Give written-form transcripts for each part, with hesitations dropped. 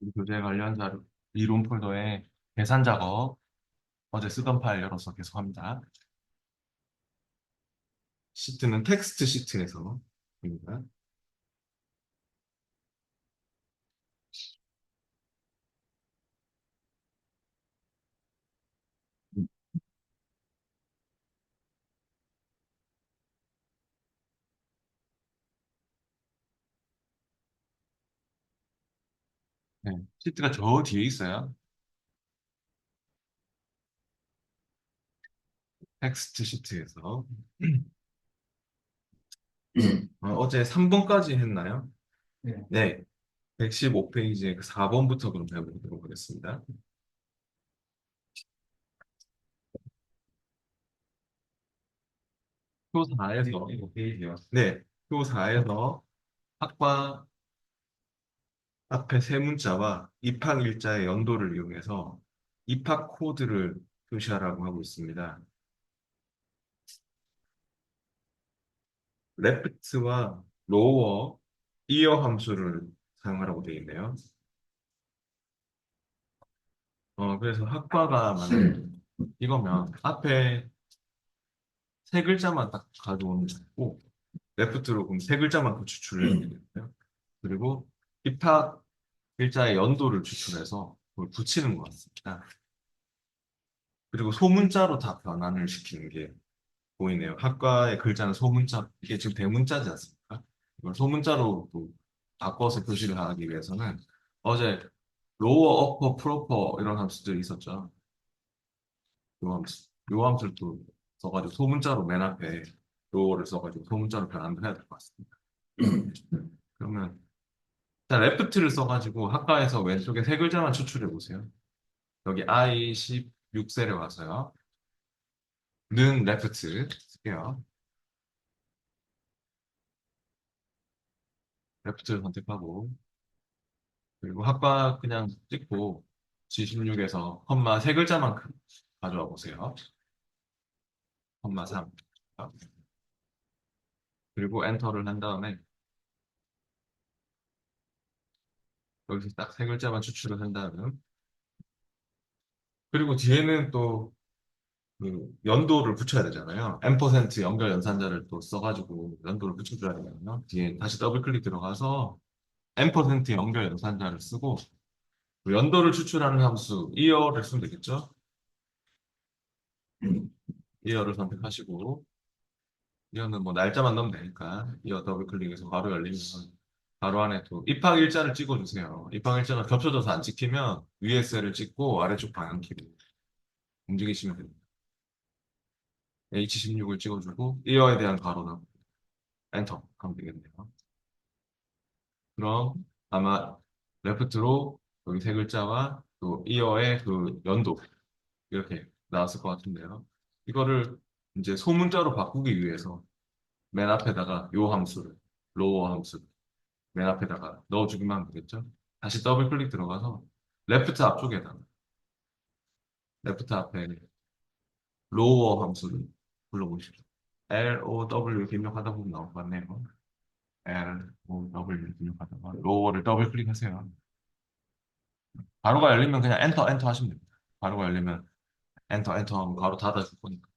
우리 교재 관련 자료, 이론 폴더에 계산 작업, 어제 쓰던 파일 열어서 계속합니다. 시트는 텍스트 시트에서 입니다. 네, 시트가 저 뒤에 있어요. 텍스트 시트에서. 어제 3번까지 했나요? 네. 115페이지에 그 4번부터 그럼 배워보도록 하겠습니다. 표 4에서, 네, 표 4에서 학과 앞에 세 문자와 입학 일자의 연도를 이용해서 입학 코드를 표시하라고 하고 있습니다. 레프트와 로워, 이어 함수를 사용하라고 되어 있네요. 그래서 학과가 만약에 이거면 앞에 세 글자만 딱 가져오면 되고, 레프트로 그럼 세 글자만 그 추출을 해야 되겠고요. 그리고 입학 글자의 연도를 추출해서 그걸 붙이는 것 같습니다. 그리고 소문자로 다 변환을 시키는 게 보이네요. 학과의 글자는 소문자, 이게 지금 대문자지 않습니까? 이걸 소문자로 또 바꿔서 표시를 하기 위해서는 어제 로어, 어퍼, 프로퍼 이런 함수들이 있었죠. 요 함수를 또 써가지고 소문자로 맨 앞에 로어를 써가지고 소문자로 변환을 해야 될 것 같습니다. 그러면 일단 레프트를 써가지고 학과에서 왼쪽에 세 글자만 추출해 보세요. 여기 I 16셀에 와서요. 는 레프트 쓸게요. 레프트를 선택하고 그리고 학과 그냥 찍고 G16에서 컴마 세 글자만큼 가져와 보세요. 컴마 3. 그리고 엔터를 한 다음에 여기서 딱 세 글자만 추출을 한 다음 그리고 뒤에는 또 그 연도를 붙여야 되잖아요. M% 연결 연산자를 또 써가지고 연도를 붙여줘야 되잖아요. 뒤에 다시 더블 클릭 들어가서 M% 연결 연산자를 쓰고 그 연도를 추출하는 함수 year를 쓰면 되겠죠? year를 선택하시고 이거는 뭐 날짜만 넣으면 되니까 이어 더블 클릭해서 바로 열리면 바로 안에 또 입학 일자를 찍어주세요. 입학 일자가 겹쳐져서 안 찍히면 위에 셀을 찍고 아래쪽 방향키로 움직이시면 됩니다. H16을 찍어주고 이어에 대한 가로는 엔터 하면 되겠네요. 그럼 아마 레프트로 여기 세 글자와 또 이어의 그 연도 이렇게 나왔을 것 같은데요. 이거를 이제 소문자로 바꾸기 위해서 맨 앞에다가 요 함수를 로어 함수를 맨 앞에다가 넣어주기만 하면 되겠죠. 다시 더블 클릭 들어가서 레프트 앞쪽에다가 레프트 앞에 로워 함수를 불러보십시오. LOW 입력하다 보면 나올 것 같네요. LOW 입력하다가 로워를 더블 클릭하세요. 바로가 열리면 그냥 엔터 엔터 하시면 됩니다. 바로가 열리면 엔터 엔터 하면 바로 닫아줄 거니까.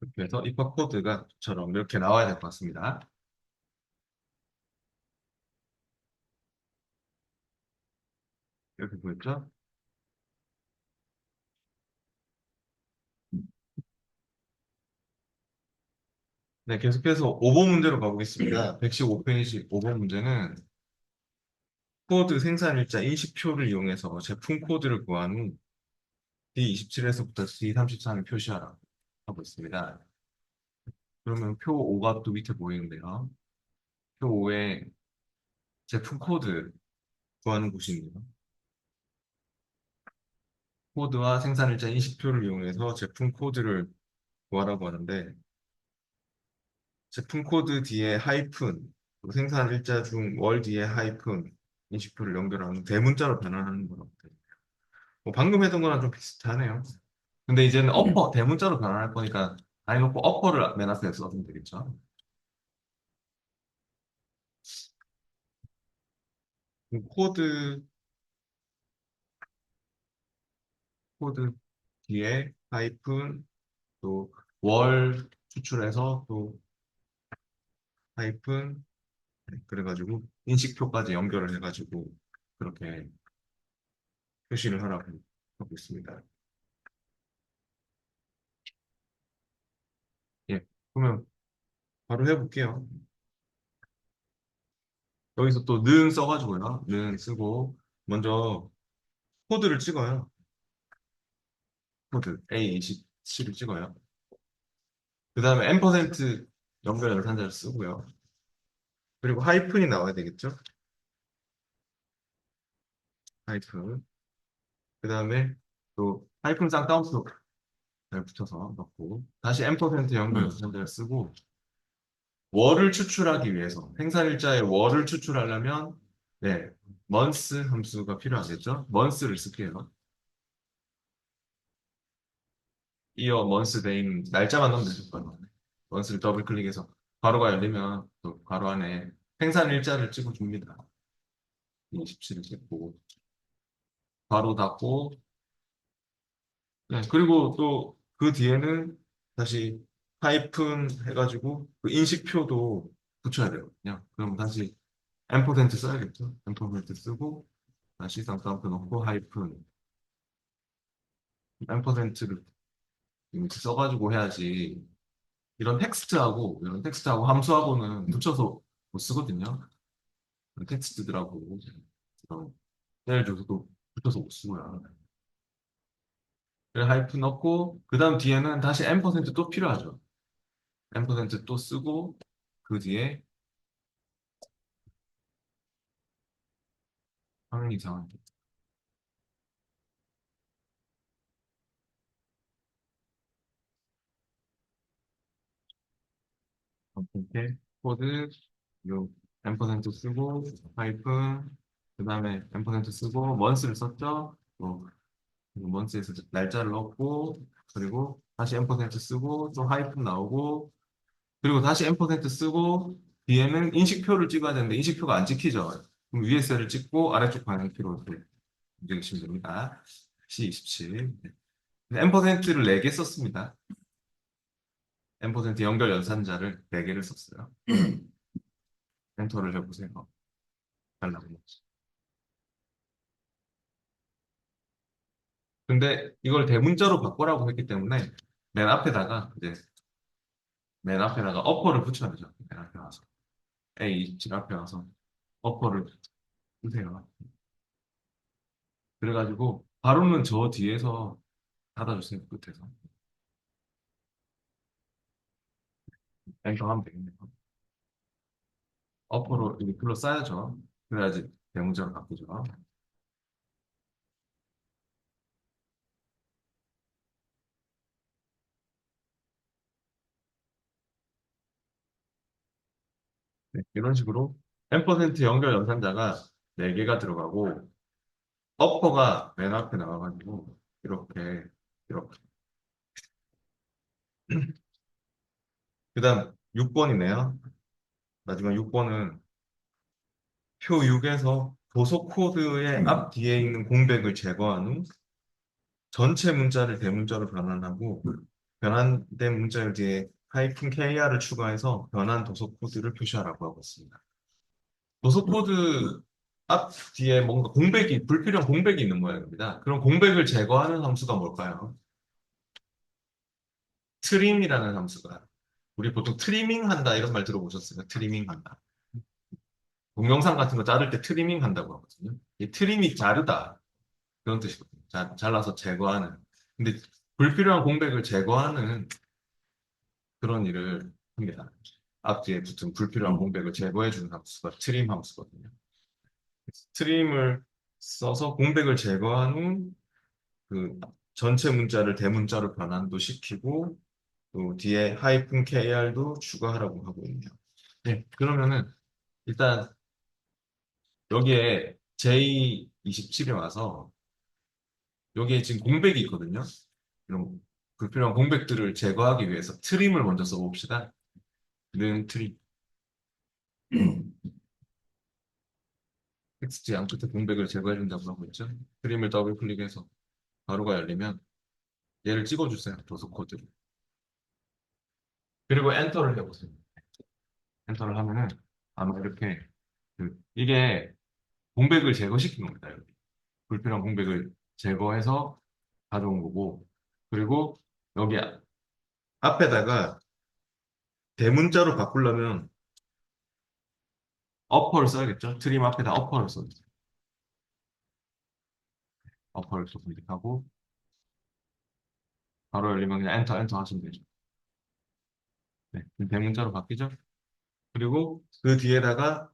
이렇게 해서 입학 코드가처럼 이렇게 나와야 될 것 같습니다. 이렇게 보였죠? 네, 계속해서 5번 문제로 가보겠습니다. 115페이지 5번 문제는 코드 생산일자 인식표를 이용해서 제품 코드를 구한 후 D27에서부터 D33을 표시하라 하고 있습니다. 그러면 표 5가 또 밑에 보이는데요. 표 5에 제품 코드 구하는 곳이 있네요. 코드와 생산일자 인식표를 이용해서 제품 코드를 구하라고 하는데 제품 코드 뒤에 하이픈, 그리고 생산일자 중 월 뒤에 하이픈 인식표를 연결하는 대문자로 변환하는 거라고 돼요. 뭐 방금 했던 거랑 좀 비슷하네요. 근데 이제는 어퍼, 대문자로 변환할 거니까 아니 놓고 어퍼를 맨 앞에 써주면 되겠죠. 코드, 코드 뒤에 하이픈, 또 월 추출해서 또 하이픈, 네, 그래가지고 인식표까지 연결을 해가지고 그렇게 표시를 하라고 하고 있습니다. 예, 그러면 바로 해볼게요. 여기서 또 는 써가지고요. 는 쓰고 먼저 코드를 찍어요. 코드 A27을 찍어요. 그 다음에 앰퍼센트 연결 연산자를 쓰고요. 그리고 하이픈이 나와야 되겠죠? 하이픈. 그 다음에 또 하이픈 쌍따옴표 잘 붙여서 넣고 다시 앰퍼센트 연결 연산자를 쓰고 월을 추출하기 위해서 생산일자의 월을 추출하려면 네, month 함수가 필요하겠죠? month를 쓸게요. 이어 month name 날짜만 넣으면 되죠. month를 더블 클릭해서 괄호가 열리면 또 괄호 안에 생산일자를 찍어줍니다. 27을 찍고 괄호 닫고 네, 그리고 또 그 뒤에는 다시 하이픈 해가지고 그 인식표도 붙여야 되거든요. 그럼 다시 앰퍼센트 써야겠죠? 앰퍼센트 쓰고 다시 쌍따옴표 넣고 하이픈 앰퍼센트를 이렇게 써가지고 해야지 이런 텍스트하고 함수하고는 붙여서 못 쓰거든요. 텍스트들하고 예를 들어서도 붙여서 못 쓰고요. 그래 하이픈 넣고 그 다음 뒤에는 다시 앰퍼센트 또 필요하죠. 앰퍼센트 또 쓰고 그 뒤에 화면이 이상한데 이렇게 코드 요 앰퍼센트 쓰고 하이픈 그 다음에 앰퍼센트 쓰고 먼스를 썼죠. 또 먼스에서 날짜를 넣고 그리고 다시 앰퍼센트 쓰고 또 하이픈 나오고 그리고 다시 앰퍼센트 쓰고 뒤에는 인식표를 찍어야 되는데 인식표가 안 찍히죠. 그럼 위에 셀을 찍고 아래쪽 방향키로 이렇게 움직이시면 됩니다. C27. 앰퍼센트를 4개 썼습니다. 앰퍼센트 연결 연산자를 4개를 썼어요. 엔터를 해보세요. 달라고. 근데 이걸 대문자로 바꾸라고 했기 때문에 맨 앞에다가 이제 맨 앞에다가 어퍼를 붙여야죠. 맨 앞에 와서 A27 앞에 와서 어퍼를 쓰세요. 그래가지고 바로는 저 뒤에서 닫아주세요. 끝에서 엔터 하면 되겠네요. 어퍼로 이렇게 둘러싸야죠. 그래야지 대문자로 바꾸죠. 네, 이런 식으로 앰퍼센트 연결 연산자가 4개가 들어가고 어퍼가 맨 앞에 나와가지고 이렇게 그 다음 6번이네요. 마지막 6번은 표 6에서 도서 코드의 앞 뒤에 있는 공백을 제거한 후 전체 문자를 대문자로 변환하고 변환된 문자 뒤에 하이픈 KR을 추가해서 변환 도서 코드를 표시하라고 하고 있습니다. 도서 코드 앞 뒤에 뭔가 불필요한 공백이 있는 모양입니다. 그럼 공백을 제거하는 함수가 뭘까요? 트림이라는 함수가 우리 보통 트리밍 한다 이런 말 들어보셨어요? 트리밍 한다. 동영상 같은 거 자를 때 트리밍 한다고 하거든요. 이 트림이 자르다 그런 뜻이거든요. 잘라서 제거하는. 근데 불필요한 공백을 제거하는 그런 일을 합니다. 앞뒤에 붙은 불필요한 공백을 제거해주는 함수가 트림 함수거든요. 트림을 써서 공백을 제거한 후 그 전체 문자를 대문자로 변환도 시키고 또 뒤에 하이픈 KR도 추가하라고 하고 있네요. 네, 그러면은 일단 여기에 J27이 와서 여기에 지금 공백이 있거든요. 이런 불필요한 공백들을 제거하기 위해서 트림을 먼저 써봅시다. 는 트림. 텍스트 양 끝에 공백을 제거해준다고 하고 있죠. 그림을 더블 클릭해서 가로가 열리면 얘를 찍어주세요. 도서 코드를. 그리고 엔터를 해보세요. 엔터를 하면은 아마 이렇게 이게 공백을 제거시킨 겁니다. 여기. 불필요한 공백을 제거해서 가져온 거고 그리고 여기 앞에다가 대문자로 바꾸려면 어퍼를 써야겠죠. 트림 앞에다 어퍼를 써주세요. 어퍼를 또 클릭하고 바로 열리면 그냥 엔터 하시면 되죠. 네, 대문자로 바뀌죠. 그리고 그 뒤에다가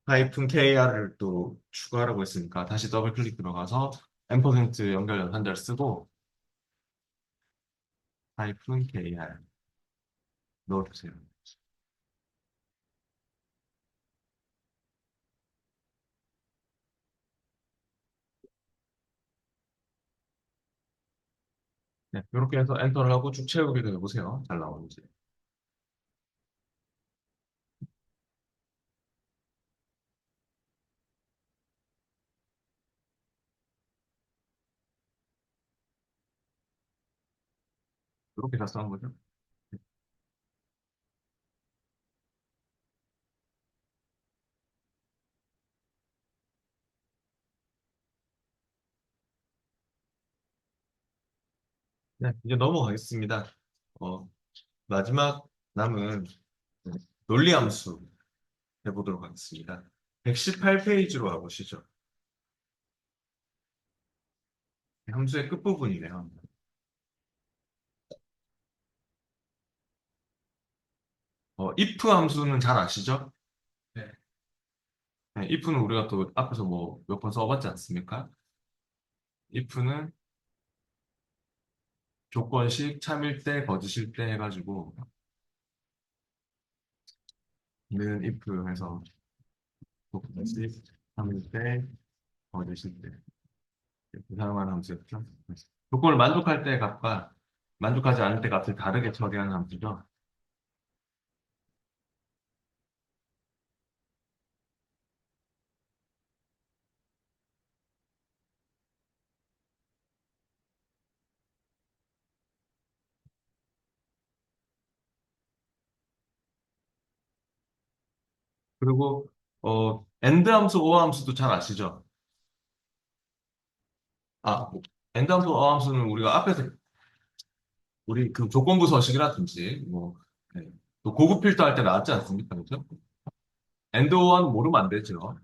하이픈 KR을 또 추가하라고 했으니까 다시 더블 클릭 들어가서 앰퍼센트 연결 한자를 쓰고 하이픈 KR 넣어주세요. 네, 이렇게 해서 엔터를 하고 쭉 채우게 해보세요. 잘 나오는지. 이렇게 작성한 거죠. 네, 이제 넘어가겠습니다. 어, 마지막 남은 논리함수 해보도록 하겠습니다. 118페이지로 가보시죠. 함수의 끝부분이네요. if 함수는 잘 아시죠? 네. 네, if는 우리가 또 앞에서 뭐 몇 번 써봤지 않습니까? if는 조건식 참일 때, 거짓일 때 해가지고 는 if 해서 조건식 참일 때, 거짓일 때 이렇게 사용하는 함수였죠. 조건을 만족할 때 값과 만족하지 않을 때 값을 다르게 처리하는 함수죠. 그리고 end 함수, or 함수도 잘 아시죠? 뭐, end 함수, or 함수는 우리가 앞에서 우리 그 조건부 서식이라든지 뭐 네. 또 고급 필터 할 때 나왔지 않습니까? 그죠? end or 는 모르면 안 되죠.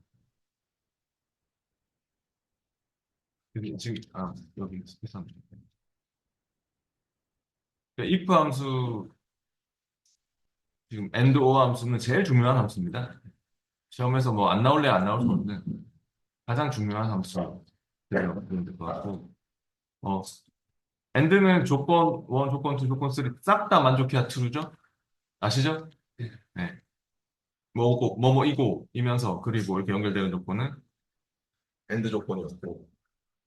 여기 지금 여기 있었는데 if 함수 지금 and or 함수는 제일 중요한 함수입니다. 시험에서 뭐 안 나올래 안 나올 수 없는 가장 중요한 함수 되는 것 같고 어 and는 조건 1, 조건 2, 조건 3 싹 다 만족해야 true죠? 아시죠? 네. 뭐이고 이면서 그리고 이렇게 연결되는 조건은 and 조건이었고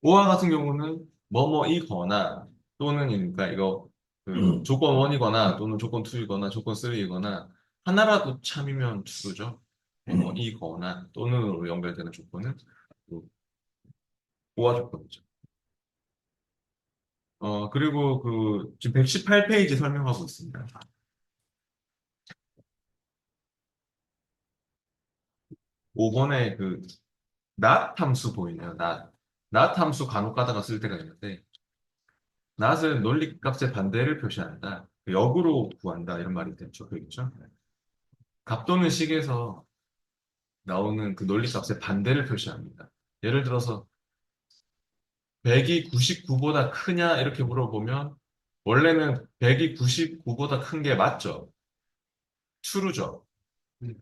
오와 같은 경우는 뭐뭐이거나 또는이니까 이거 그 조건 1이거나 또는 조건 2이거나 조건 3이거나 하나라도 참이면 true죠. 뭐뭐이거나 또는으로 연결되는 조건은 그 오와 조건이죠. 그리고 그 지금 118페이지 설명하고 있습니다. 5번에 그 not 함수 보이네요. not 함수 간혹 가다가 쓸 때가 있는데 not은 논리값의 반대를 표시한다. 역으로 구한다 이런 말이 됐죠. 그렇죠? 갑도는 식에서 나오는 그 논리값의 반대를 표시합니다. 예를 들어서 100이 99보다 크냐 이렇게 물어보면 원래는 100이 99보다 큰 게 맞죠. true죠.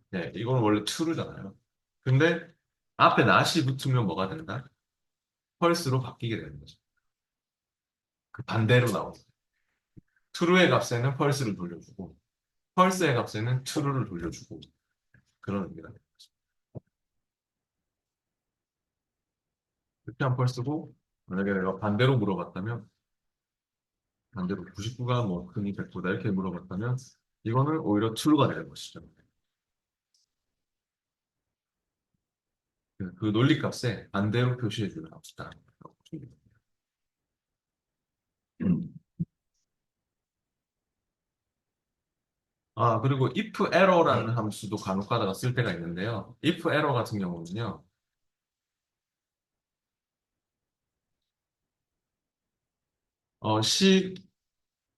네, 이건 원래 true잖아요. 근데 앞에 not이 붙으면 뭐가 된다? false로 바뀌게 되는 거죠. 그 반대로 나오고 true의 값에는 false를 돌려주고 false의 값에는 true를 돌려주고 그런 의미가 됩니다. 그렇게 한 false고 만약에 내가 반대로 물어봤다면 반대로 99가 뭐 크니 100보다 이렇게 물어봤다면 이거는 오히려 true가 되는 것이죠. 그 논리값에 반대로 표시해주는 함수다. 아, 그리고 if error라는 함수도 간혹 가다가 쓸 때가 있는데요. if error 같은 경우는요,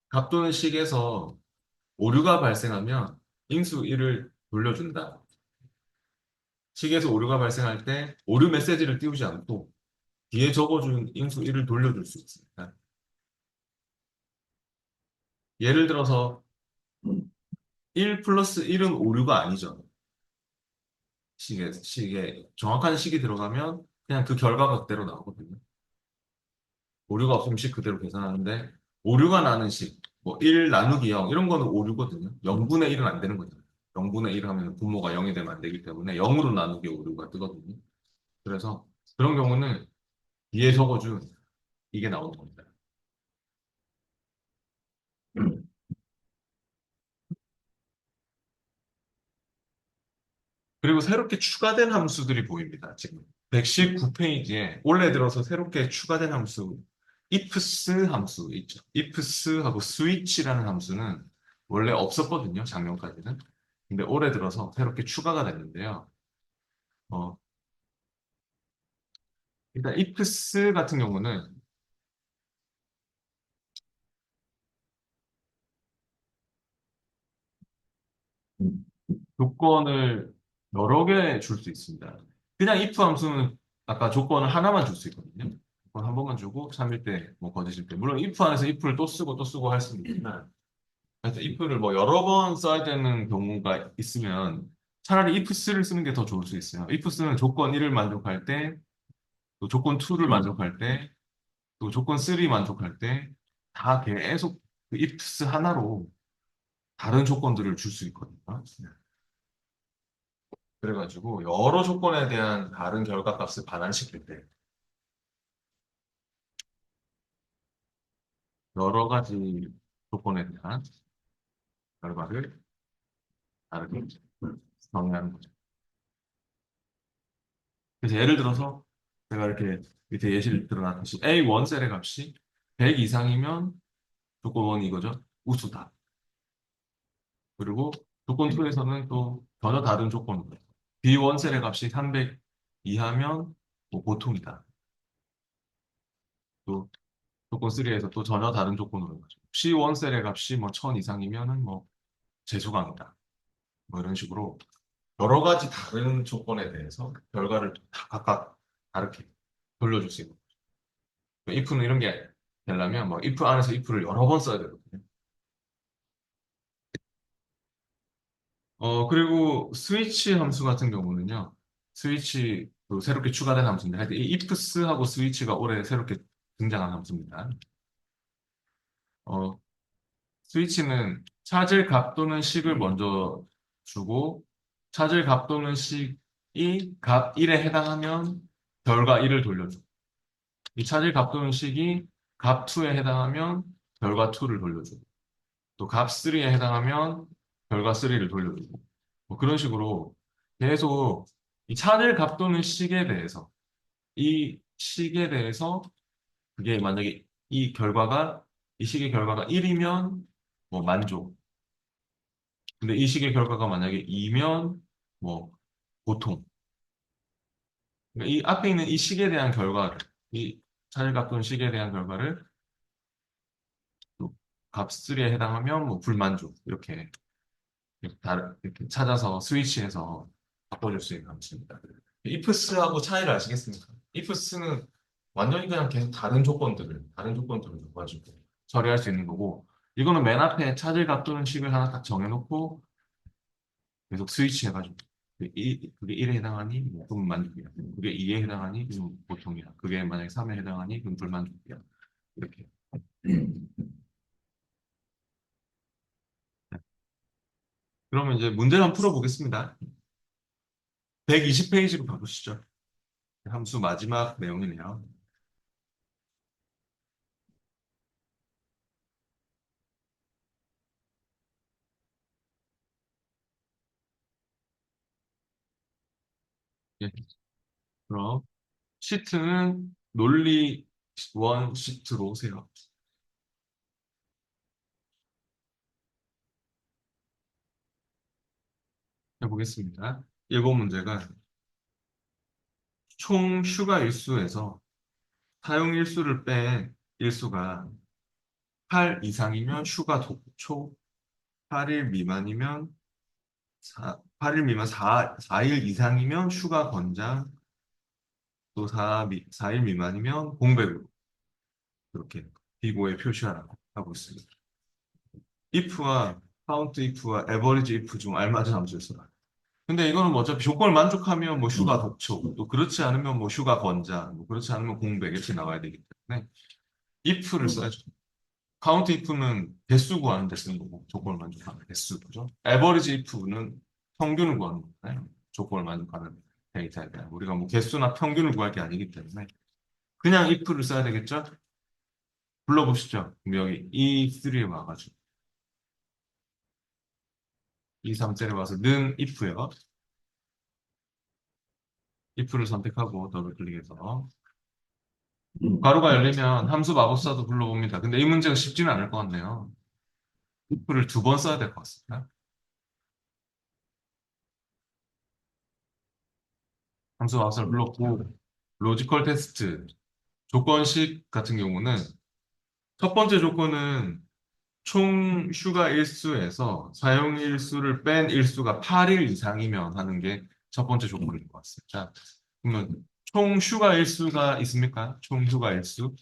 값 또는 식에서 오류가 발생하면 인수 1을 돌려준다. 식에서 오류가 발생할 때 오류 메시지를 띄우지 않고 뒤에 적어준 인수 1을 돌려줄 수 있습니다. 예를 들어서 1 플러스 1은 오류가 아니죠. 식에 정확한 식이 들어가면 그냥 그 결과가 그대로 나오거든요. 오류가 없으면 식 그대로 계산하는데 오류가 나는 식, 뭐 1 나누기 0 이런 거는 오류거든요. 0분의 1은 안 되는 거죠. 0분의 1 하면 분모가 0이 되면 안 되기 때문에 0으로 나누기 오류가 뜨거든요. 그래서 그런 경우는 뒤에 적어준 이게 나오는 겁니다. 그리고 새롭게 추가된 함수들이 보입니다. 지금 119페이지에 올해 들어서 새롭게 추가된 함수 ifs 함수 있죠. ifs하고 switch라는 함수는 원래 없었거든요. 작년까지는. 근데 올해 들어서 새롭게 추가가 됐는데요. 어, 일단 ifs 같은 경우는 조건을 여러 개 줄 수 있습니다. 그냥 if 함수는 아까 조건을 하나만 줄 수 있거든요. 조건 한 번만 주고 3일 때, 뭐 거짓일 때. 물론 if 안에서 if를 또 쓰고 또 쓰고 할 수는 있지만 하여튼 if를 뭐 여러 번 써야 되는 경우가 있으면 차라리 ifs를 쓰는 게 더 좋을 수 있어요. ifs는 조건 1을 만족할 때, 또 조건 2를 만족할 때, 또 조건 3 만족할 때, 다 계속 그 ifs 하나로 다른 조건들을 줄 수 있거든요. 그래가지고 여러 조건에 대한 다른 결과값을 반환시킬 때 여러 가지 조건에 대한 결과를 다르게 정의하는 거죠. 그래서 예를 들어서 제가 이렇게 밑에 예시를 들어놨듯이 A1 셀의 값이 100 이상이면 조건 1 이거죠. 우수다. 그리고 조건 2에서는 또 전혀 다른 조건으로 B1 셀의 값이 300 이하면 뭐 보통이다. 또 조건 3에서 또 전혀 다른 조건으로 가죠. C1 셀의 값이 뭐 1000 이상이면은 뭐 재수강이다. 뭐 이런 식으로 여러 가지 다른 조건에 대해서 결과를 다 각각 다르게 돌려줄 수 있는 거죠. if는 이런 게 되려면 뭐 if 안에서 if를 여러 번 써야 되거든요. 그리고 스위치 함수 같은 경우는요. 스위치 그 새롭게 추가된 함수인데 하여튼 이 ifs하고 스위치가 올해 새롭게 등장한 함수입니다. 어, 스위치는 찾을 값 또는 식을 먼저 주고 찾을 값 또는 식이 값 1에 해당하면 결과 1을 돌려줘. 이 찾을 값 또는 식이 값 2에 해당하면 결과 2를 돌려주고 또 값 3에 해당하면 결과 3를 돌려주고 뭐 그런 식으로 계속 이 찾을 값 또는 식에 대해서 이 식에 대해서 그게 만약에 이 식의 결과가 1이면 뭐 만족. 근데 이 식의 결과가 만약에 2면 뭐 보통. 그러니까 이 앞에 있는 이 식에 대한 결과를 이 찾을 값 또는 식에 대한 결과를 또 값3에 해당하면 뭐 불만족 이렇게 찾아서 스위치해서 바꿔줄 수 있는 함수입니다. ifs하고 차이를 아시겠습니까? ifs는 완전히 그냥 계속 다른 조건들을 가지고 처리할 수 있는 거고 이거는 맨 앞에 찾을 값 또는 식을 하나 딱 정해놓고 계속 스위치해가지고 그게 1에 해당하니 그럼 만족이야. 그게 2에 해당하니 그럼 보통이야. 그게 만약에 3에 해당하니 그럼 불만족이야. 이렇게. 그러면 이제 문제를 한번 풀어보겠습니다. 120페이지로 가보시죠. 함수 마지막 내용이네요. 예. 그럼 시트는 논리 원 시트로 오세요. 해보겠습니다. 일곱 문제가 총 슈가 일수에서 사용 일수를 뺀 일수가 8 이상이면 슈가 독초, 8일 미만이면 8일 미만 4일 이상이면 슈가 권장, 또 4일 미만이면 공백으로 이렇게 비고에 표시하라고 하고 있습니다. if와 count if와 average if 중 알맞은 함수를 써라. 근데 이거는 뭐 어차피 조건을 만족하면 뭐 슈가 독촉, 또 그렇지 않으면 뭐 슈가 권장, 뭐 그렇지 않으면 공백 이렇게 나와야 되기 때문에 if를 써야죠. count if는 개수 구하는 데 쓰는 거고 조건을 만족하는 개수, 그죠? average if는 평균을 구하는 거잖아요. 조건을 만족하는 데이터에 대한 우리가 뭐 개수나 평균을 구할 게 아니기 때문에 그냥 if를 써야 되겠죠? 불러보시죠. 그럼 여기 E3에 와가지고 E3셀에 와서 는 if요. if를 선택하고 더블 클릭해서 가로가 열리면 함수 마법사도 불러봅니다. 근데 이 문제가 쉽지는 않을 것 같네요. if를 두 번 써야 될 것 같습니다. 함수 마법사를 불렀고 로지컬 테스트 조건식 같은 경우는 첫 번째 조건은 총 슈가 일수에서 사용 일수를 뺀 일수가 8일 이상이면 하는 게 첫 번째 조건인 것 같습니다. 그러면 총 슈가 일수가 있습니까? 총 슈가 일수?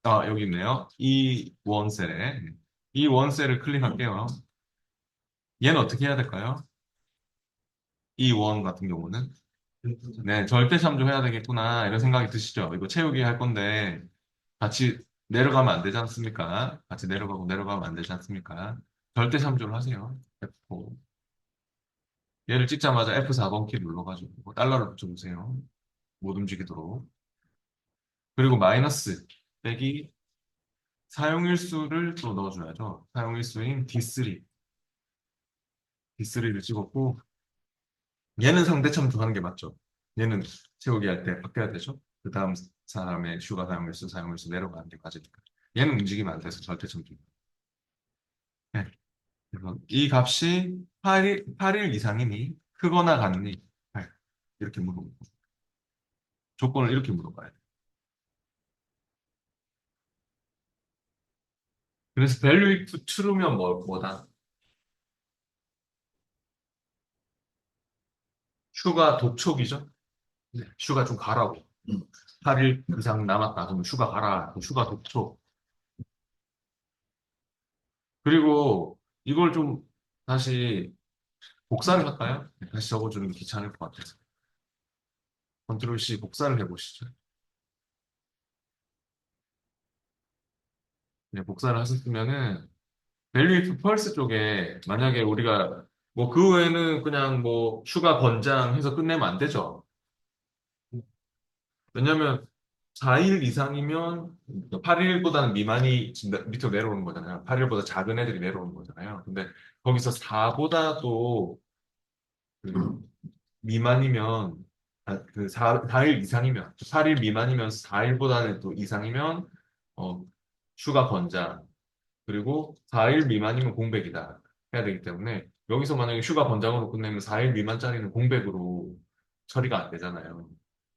아, 여기 있네요. 이 원셀에. 이 원셀을 클릭할게요. 얘는 어떻게 해야 될까요? 이 원 같은 경우는. 네, 절대 참조해야 되겠구나. 이런 생각이 드시죠? 이거 채우기 할 건데, 같이 내려가면 안 되지 않습니까? 같이 내려가고 내려가면 안 되지 않습니까? 절대 참조를 하세요. F4. 얘를 찍자마자 F4번 키 눌러가지고 달러를 붙여보세요. 못 움직이도록. 그리고 마이너스 빼기 사용일수를 또 넣어줘야죠. 사용일수인 D3. D3를 찍었고, 얘는 상대 참조하는 게 맞죠. 얘는 채우기 할 때 바뀌어야 되죠. 그 다음 사람의 슈가 사용일수 내려가는 게 맞으니까. 얘는 움직이면 안 돼서 절대 참조. 네. 그래서 이 값이 8일 이상이니 크거나 같니? 네. 이렇게 물어보고 조건을 이렇게 물어봐야 돼. 그래서 value if true면 뭐다? 슈가 독촉이죠? 네. 슈가 좀 가라고. 8일 이상 남았다. 그러면 슈가 가라. 그럼 슈가 독촉. 그리고 이걸 좀 다시 복사를 할까요? 네, 다시 적어주는 게 귀찮을 것 같아서. 컨트롤 C 복사를 해보시죠. 네, 복사를 하셨으면은 value if false 쪽에 만약에 우리가 뭐 그 외에는 그냥 뭐 슈가 권장해서 끝내면 안 되죠. 왜냐면 4일 이상이면 8일보다는 미만이 밑으로 내려오는 거잖아요. 8일보다 작은 애들이 내려오는 거잖아요. 근데 거기서 4보다도 미만이면 그 4일 이상이면 8일 미만이면 4일보다는 또 이상이면 어, 슈가 권장 그리고 4일 미만이면 공백이다 해야 되기 때문에 여기서 만약에 슈가 권장으로 끝내면 4일 미만짜리는 공백으로 처리가 안 되잖아요.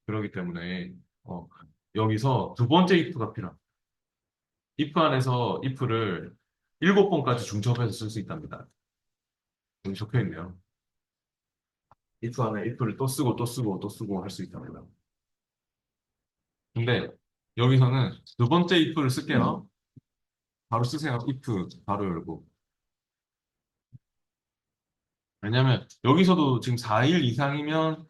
그렇기 때문에 어, 여기서 두 번째 if가 필요합니다. if 안에서 if를 7번까지 중첩해서 쓸 수 있답니다. 여기 적혀 있네요. if 안에 if를 또 쓰고 또 쓰고 또 쓰고 할 수 있답니다. 근데 여기서는 두 번째 if를 쓸게요. 바로 쓰세요. if 바로 열고. 왜냐면 여기서도 지금 4일 이상이면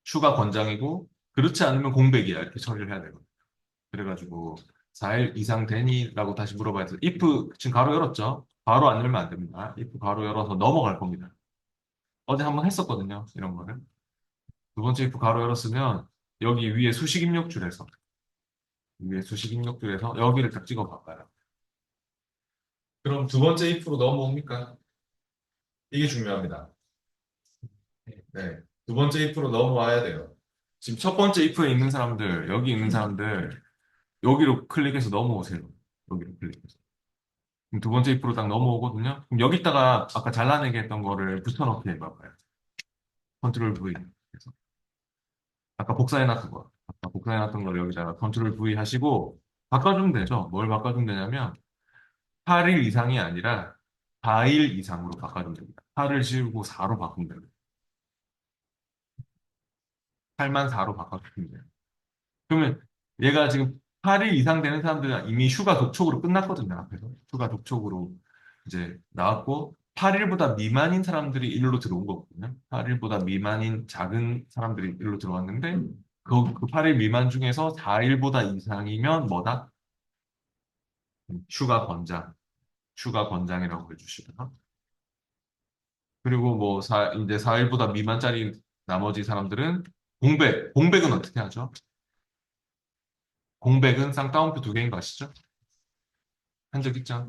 추가 권장이고 그렇지 않으면 공백이야. 이렇게 처리를 해야 되거든요. 그래가지고 4일 이상 되니?라고 다시 물어봐야 돼. if 지금 가로 열었죠? 가로 안 열면 안 됩니다. if 가로 열어서 넘어갈 겁니다. 어제 한번 했었거든요. 이런 거를. 두 번째 if 가로 열었으면 여기 위에 수식 입력줄에서 여기를 딱 찍어 봐봐요. 그럼 두 번째 if로 넘어옵니까? 이게 중요합니다. 네. 두 번째 if로 넘어와야 돼요. 지금 첫 번째 if에 있는 사람들, 여기 있는 사람들, 여기로 클릭해서 넘어오세요. 여기로 클릭해서. 그럼 두 번째 if로 딱 넘어오거든요. 그럼 여기다가 아까 잘라내기 했던 거를 붙여넣기 해봐봐요. 컨트롤 V. 그래서 아까 복사해놨던 거. 아까 복사해놨던 걸 여기다가 컨트롤 V 하시고 바꿔주면 되죠. 뭘 바꿔주면 되냐면 8일 이상이 아니라 4일 이상으로 바꿔주면 됩니다. 8을 지우고 4로 바꾸면 됩니다. 8만 4로 바꿔주면 돼요. 그러면 얘가 지금 8일 이상 되는 사람들은 이미 휴가 독촉으로 끝났거든요. 앞에서. 휴가 독촉으로 이제 나왔고 8일보다 미만인 사람들이 일로 들어온 거거든요. 8일보다 미만인 작은 사람들이 일로 들어왔는데 그 8일 미만 중에서 4일보다 이상이면 뭐다? 휴가 권장. 휴가 권장이라고 해주시고요. 그리고 뭐 이제 4일보다 미만짜리 나머지 사람들은 공백은 어떻게 하죠? 공백은 쌍따옴표 두 개인 거 아시죠? 한 적 있죠?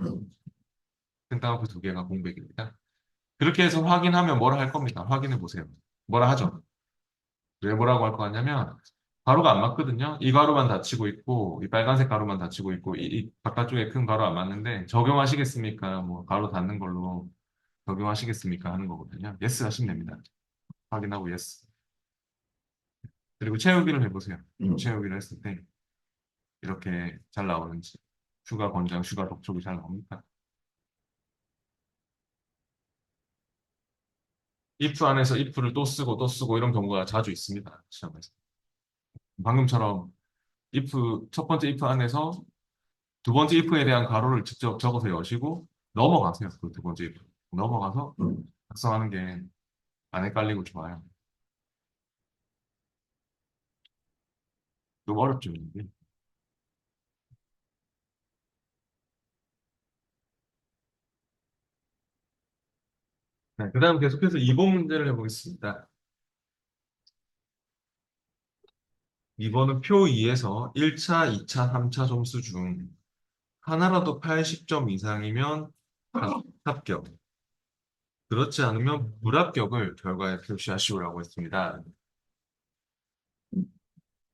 쌍따옴표 두 개가 공백입니다. 그렇게 해서 확인하면 뭐라 할 겁니다. 확인해 보세요. 뭐라 하죠? 왜 뭐라고 할 거 같냐면 가루가 안 맞거든요. 이 가루만 닫히고 있고 이 빨간색 가루만 닫히고 있고 이 바깥쪽에 큰 가루 안 맞는데 적용하시겠습니까? 뭐 가루 닫는 걸로 적용하시겠습니까? 하는 거거든요. 예스 하시면 됩니다. 확인하고 예스. 그리고 채우기를 해보세요. 채우기를 했을 때 이렇게 잘 나오는지 휴가 권장, 휴가 독촉이 잘 나옵니까? if 안에서 if를 또 쓰고 또 쓰고 이런 경우가 자주 있습니다. 시험에서. 방금처럼 if 첫 번째 if 안에서 두 번째 if에 대한 가로를 직접 적어서 여시고 넘어가세요. 그 두 번째 if 넘어가서 작성하는 게 안 헷갈리고 좋아요. 좀 어렵죠, 이게. 네, 그다음 계속해서 이번 문제를 해보겠습니다. 2번은 표 2에서 1차, 2차, 3차 점수 중 하나라도 80점 이상이면 합격. 그렇지 않으면 불합격을 결과에 표시하시오라고 했습니다.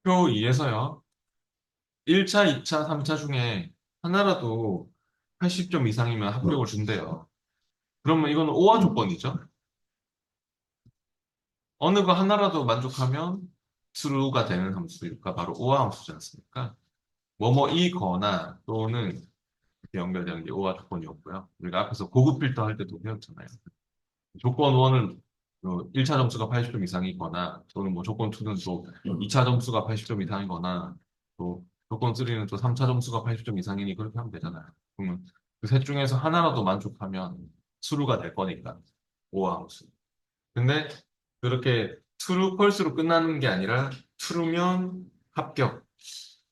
표 2에서요. 1차, 2차, 3차 중에 하나라도 80점 이상이면 합격을 준대요. 그러면 이거는 오화 조건이죠. 어느 거 하나라도 만족하면 true가 되는 함수가 바로 오화 함수지 않습니까? 뭐뭐이거나 또는 이렇게 연결되는 게 오화 조건이었고요. 우리가 앞에서 고급 필터 할 때도 배웠잖아요. 조건 1은 1차 점수가 80점 이상이거나 또는 뭐 조건 2는 또 2차 점수가 80점 이상이거나 또 조건 3는 또 3차 점수가 80점 이상이니 그렇게 하면 되잖아요. 그러면 그 셋 중에서 하나라도 만족하면 수루가 될 거니까 오화 함수. 근데 그렇게 true, false로 끝나는 게 아니라 true면 합격,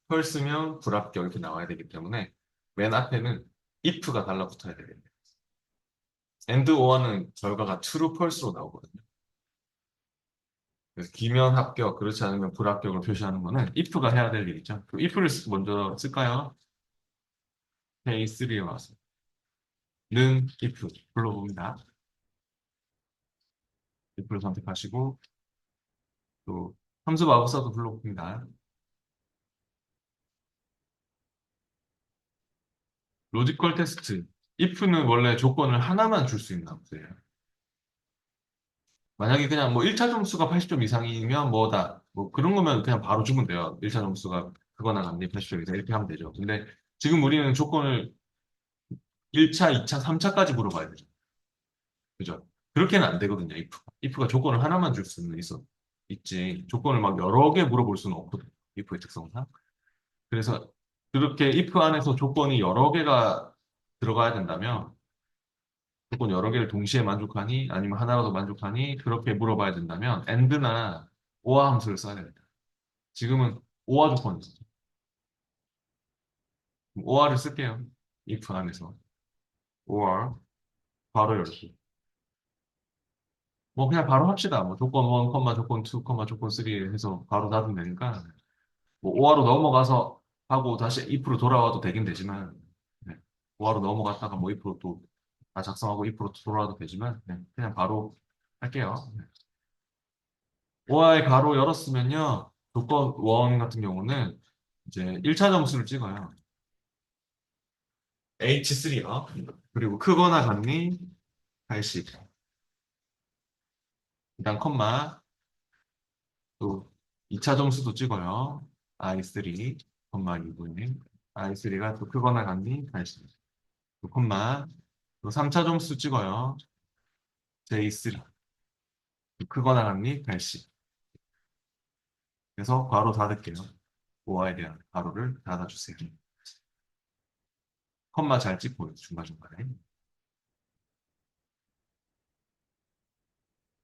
false면 불합격 이렇게 나와야 되기 때문에 맨 앞에는 if가 달라붙어야 되겠네요. and or는 결과가 true, false로 나오거든요. 그래서 기면 합격, 그렇지 않으면 불합격을 표시하는 거는 if가 해야 될 일이죠. 그 if를 먼저 쓸까요? K3에 와서 는 if 불러봅니다. if를 선택하시고 또 함수 마법사도 불러봅니다. 로지컬 테스트. if는 원래 조건을 하나만 줄 수 있는 함수예요. 만약에 그냥 뭐 1차 점수가 80점 이상이면 뭐다. 뭐 그런 거면 그냥 바로 주면 돼요. 1차 점수가 그거나 같니 80점 이상 이렇게 하면 되죠. 근데 지금 우리는 조건을 1차, 2차, 3차까지 물어봐야 되죠. 그죠? 그렇게는 안 되거든요. if가. if가 조건을 하나만 줄 수는 있지. 조건을 막 여러 개 물어볼 수는 없거든요. if의 특성상. 그래서 그렇게 if 안에서 조건이 여러 개가 들어가야 된다면 조건 여러 개를 동시에 만족하니 아니면 하나라도 만족하니 그렇게 물어봐야 된다면 and나 or 함수를 써야 됩니다. 지금은 or 조건이 있어요. or를 쓸게요. if 안에서 or 바로 열기. 뭐 그냥 바로 합시다. 뭐 조건 1, 조건 2, 조건 3 해서 바로 닫으면 되니까 뭐 or로 넘어가서 하고 다시 if로 돌아와도 되긴 되지만 네. or로 넘어갔다가 뭐 if로 또 작성하고 if로 또 돌아와도 되지만 네. 그냥 바로 할게요. 네. OI 가로 열었으면요. 조건 원 같은 경우는 이제 1차 점수를 찍어요. H3요. 그리고 크거나 같니? 80. 일단 컴마. 또 2차 점수도 찍어요. I3, 컴마 2분의 I3가 또 크거나 같니? 80. 또 컴마. 또 3차 점수 찍어요. J3. 또 크거나 같니? 80. 그래서 괄호 닫을게요. OI에 대한 괄호를 닫아주세요. 컴마 잘 찍고요. 중간중간에.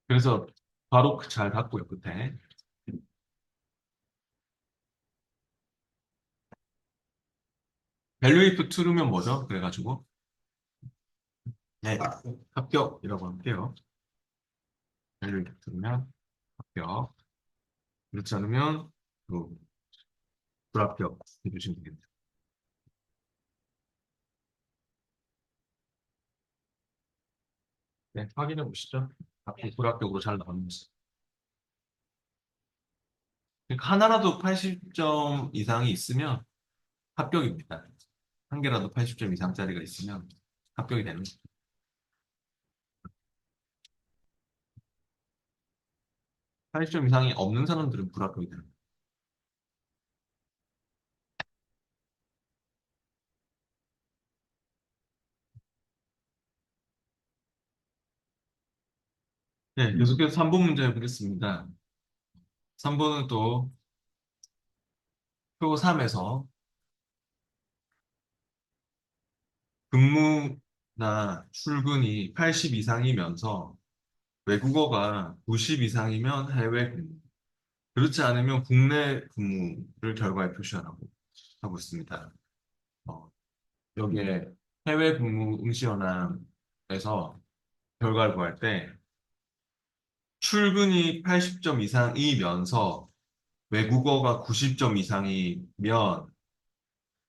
그래서 괄호 잘 닫고요. 끝에. value if true면 뭐죠? 그래가지고 네, 합격이라고 할게요. value if true면 합격. 그렇지 않으면 또 불합격 해주시면 되겠네요. 네, 확인해 보시죠. 합격, 불합격으로 잘 나왔는지. 그러니까 하나라도 80점 이상이 있으면 합격입니다. 한 개라도 80점 이상짜리가 있으면 합격이 되는 거죠. 80점 이상이 없는 사람들은 불합격이 되는 거예요. 네, 계속해서 3번 문제 해보겠습니다. 3번은 또 표 3에서 근무나 출근이 80 이상이면서 외국어가 90 이상이면 해외 근무, 그렇지 않으면 국내 근무를 결과에 표시하라고 하고 있습니다. 어, 여기에 해외 근무 응시현황에서 결과를 구할 때 출근이 80점 이상이면서 외국어가 90점 이상이면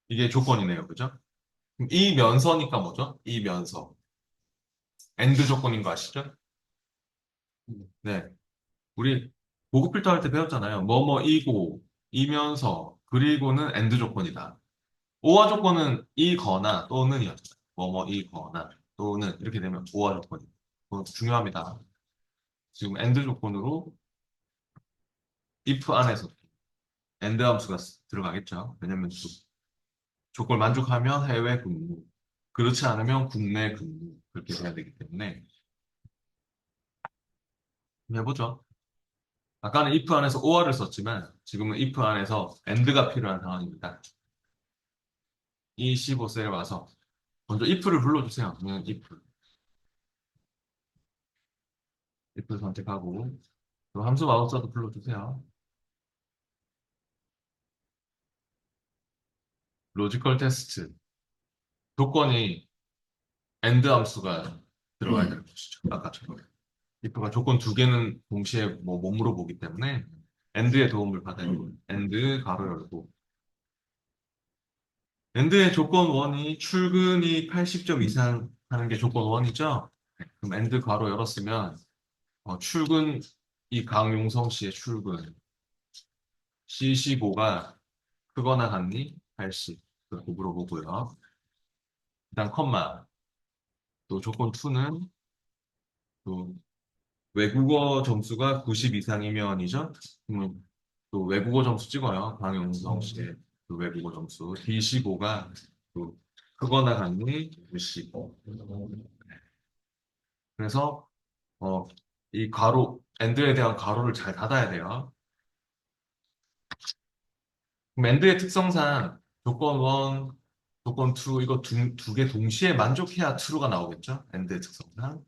이게 조건이네요. 그죠? 그럼 이면서니까 뭐죠? 이면서. 엔드 조건인 거 아시죠? 네. 우리 보급 필터 할 때 배웠잖아요. 뭐뭐이고, 이면서, 그리고는 엔드 조건이다. 오화 조건은 이거나 또는이었죠. 뭐뭐이거나 또는 이렇게 되면 오화 조건이. 그거 중요합니다. 지금 엔드 조건으로 if 안에서 엔드 함수가 들어가겠죠. 왜냐면 또 조건을 만족하면 해외 근무, 그렇지 않으면 국내 근무 그렇게 돼야 되기 때문에 해보죠. 아까는 if 안에서 or를 썼지만 지금은 if 안에서 and가 필요한 상황입니다. 이 15셀에 와서 먼저 if를 불러주세요. 그냥 if 선택하고 또 함수 마우스도 불러주세요. 로지컬 테스트 조건이 and 함수가 들어가야 되는 것이죠. 아까처럼 if가 조건 두 개는 동시에 뭐 못 물어보기 때문에 and의 도움을 받아야 되고 and 가로 열고 and의 조건 1이 출근이 80점 이상 하는 게 조건 1이죠. 그럼 and 괄호 열었으면 출근 이 강용성 씨의 출근 C15가 크거나 같니? 80 그렇게 물어보고요. 일단 컴마 또 조건 2는 또 외국어 점수가 90 이상이면이죠. 그러면 또 외국어 점수 찍어요. 강용성 씨의 그 외국어 점수 D15가 또 크거나 같니? 90. 그래서 어, 이 가로 엔드에 대한 가로를 잘 닫아야 돼요. 그럼 엔드의 특성상 조건 1, 조건 2 이거 두 개 동시에 만족해야 true가 나오겠죠? 엔드의 특성상.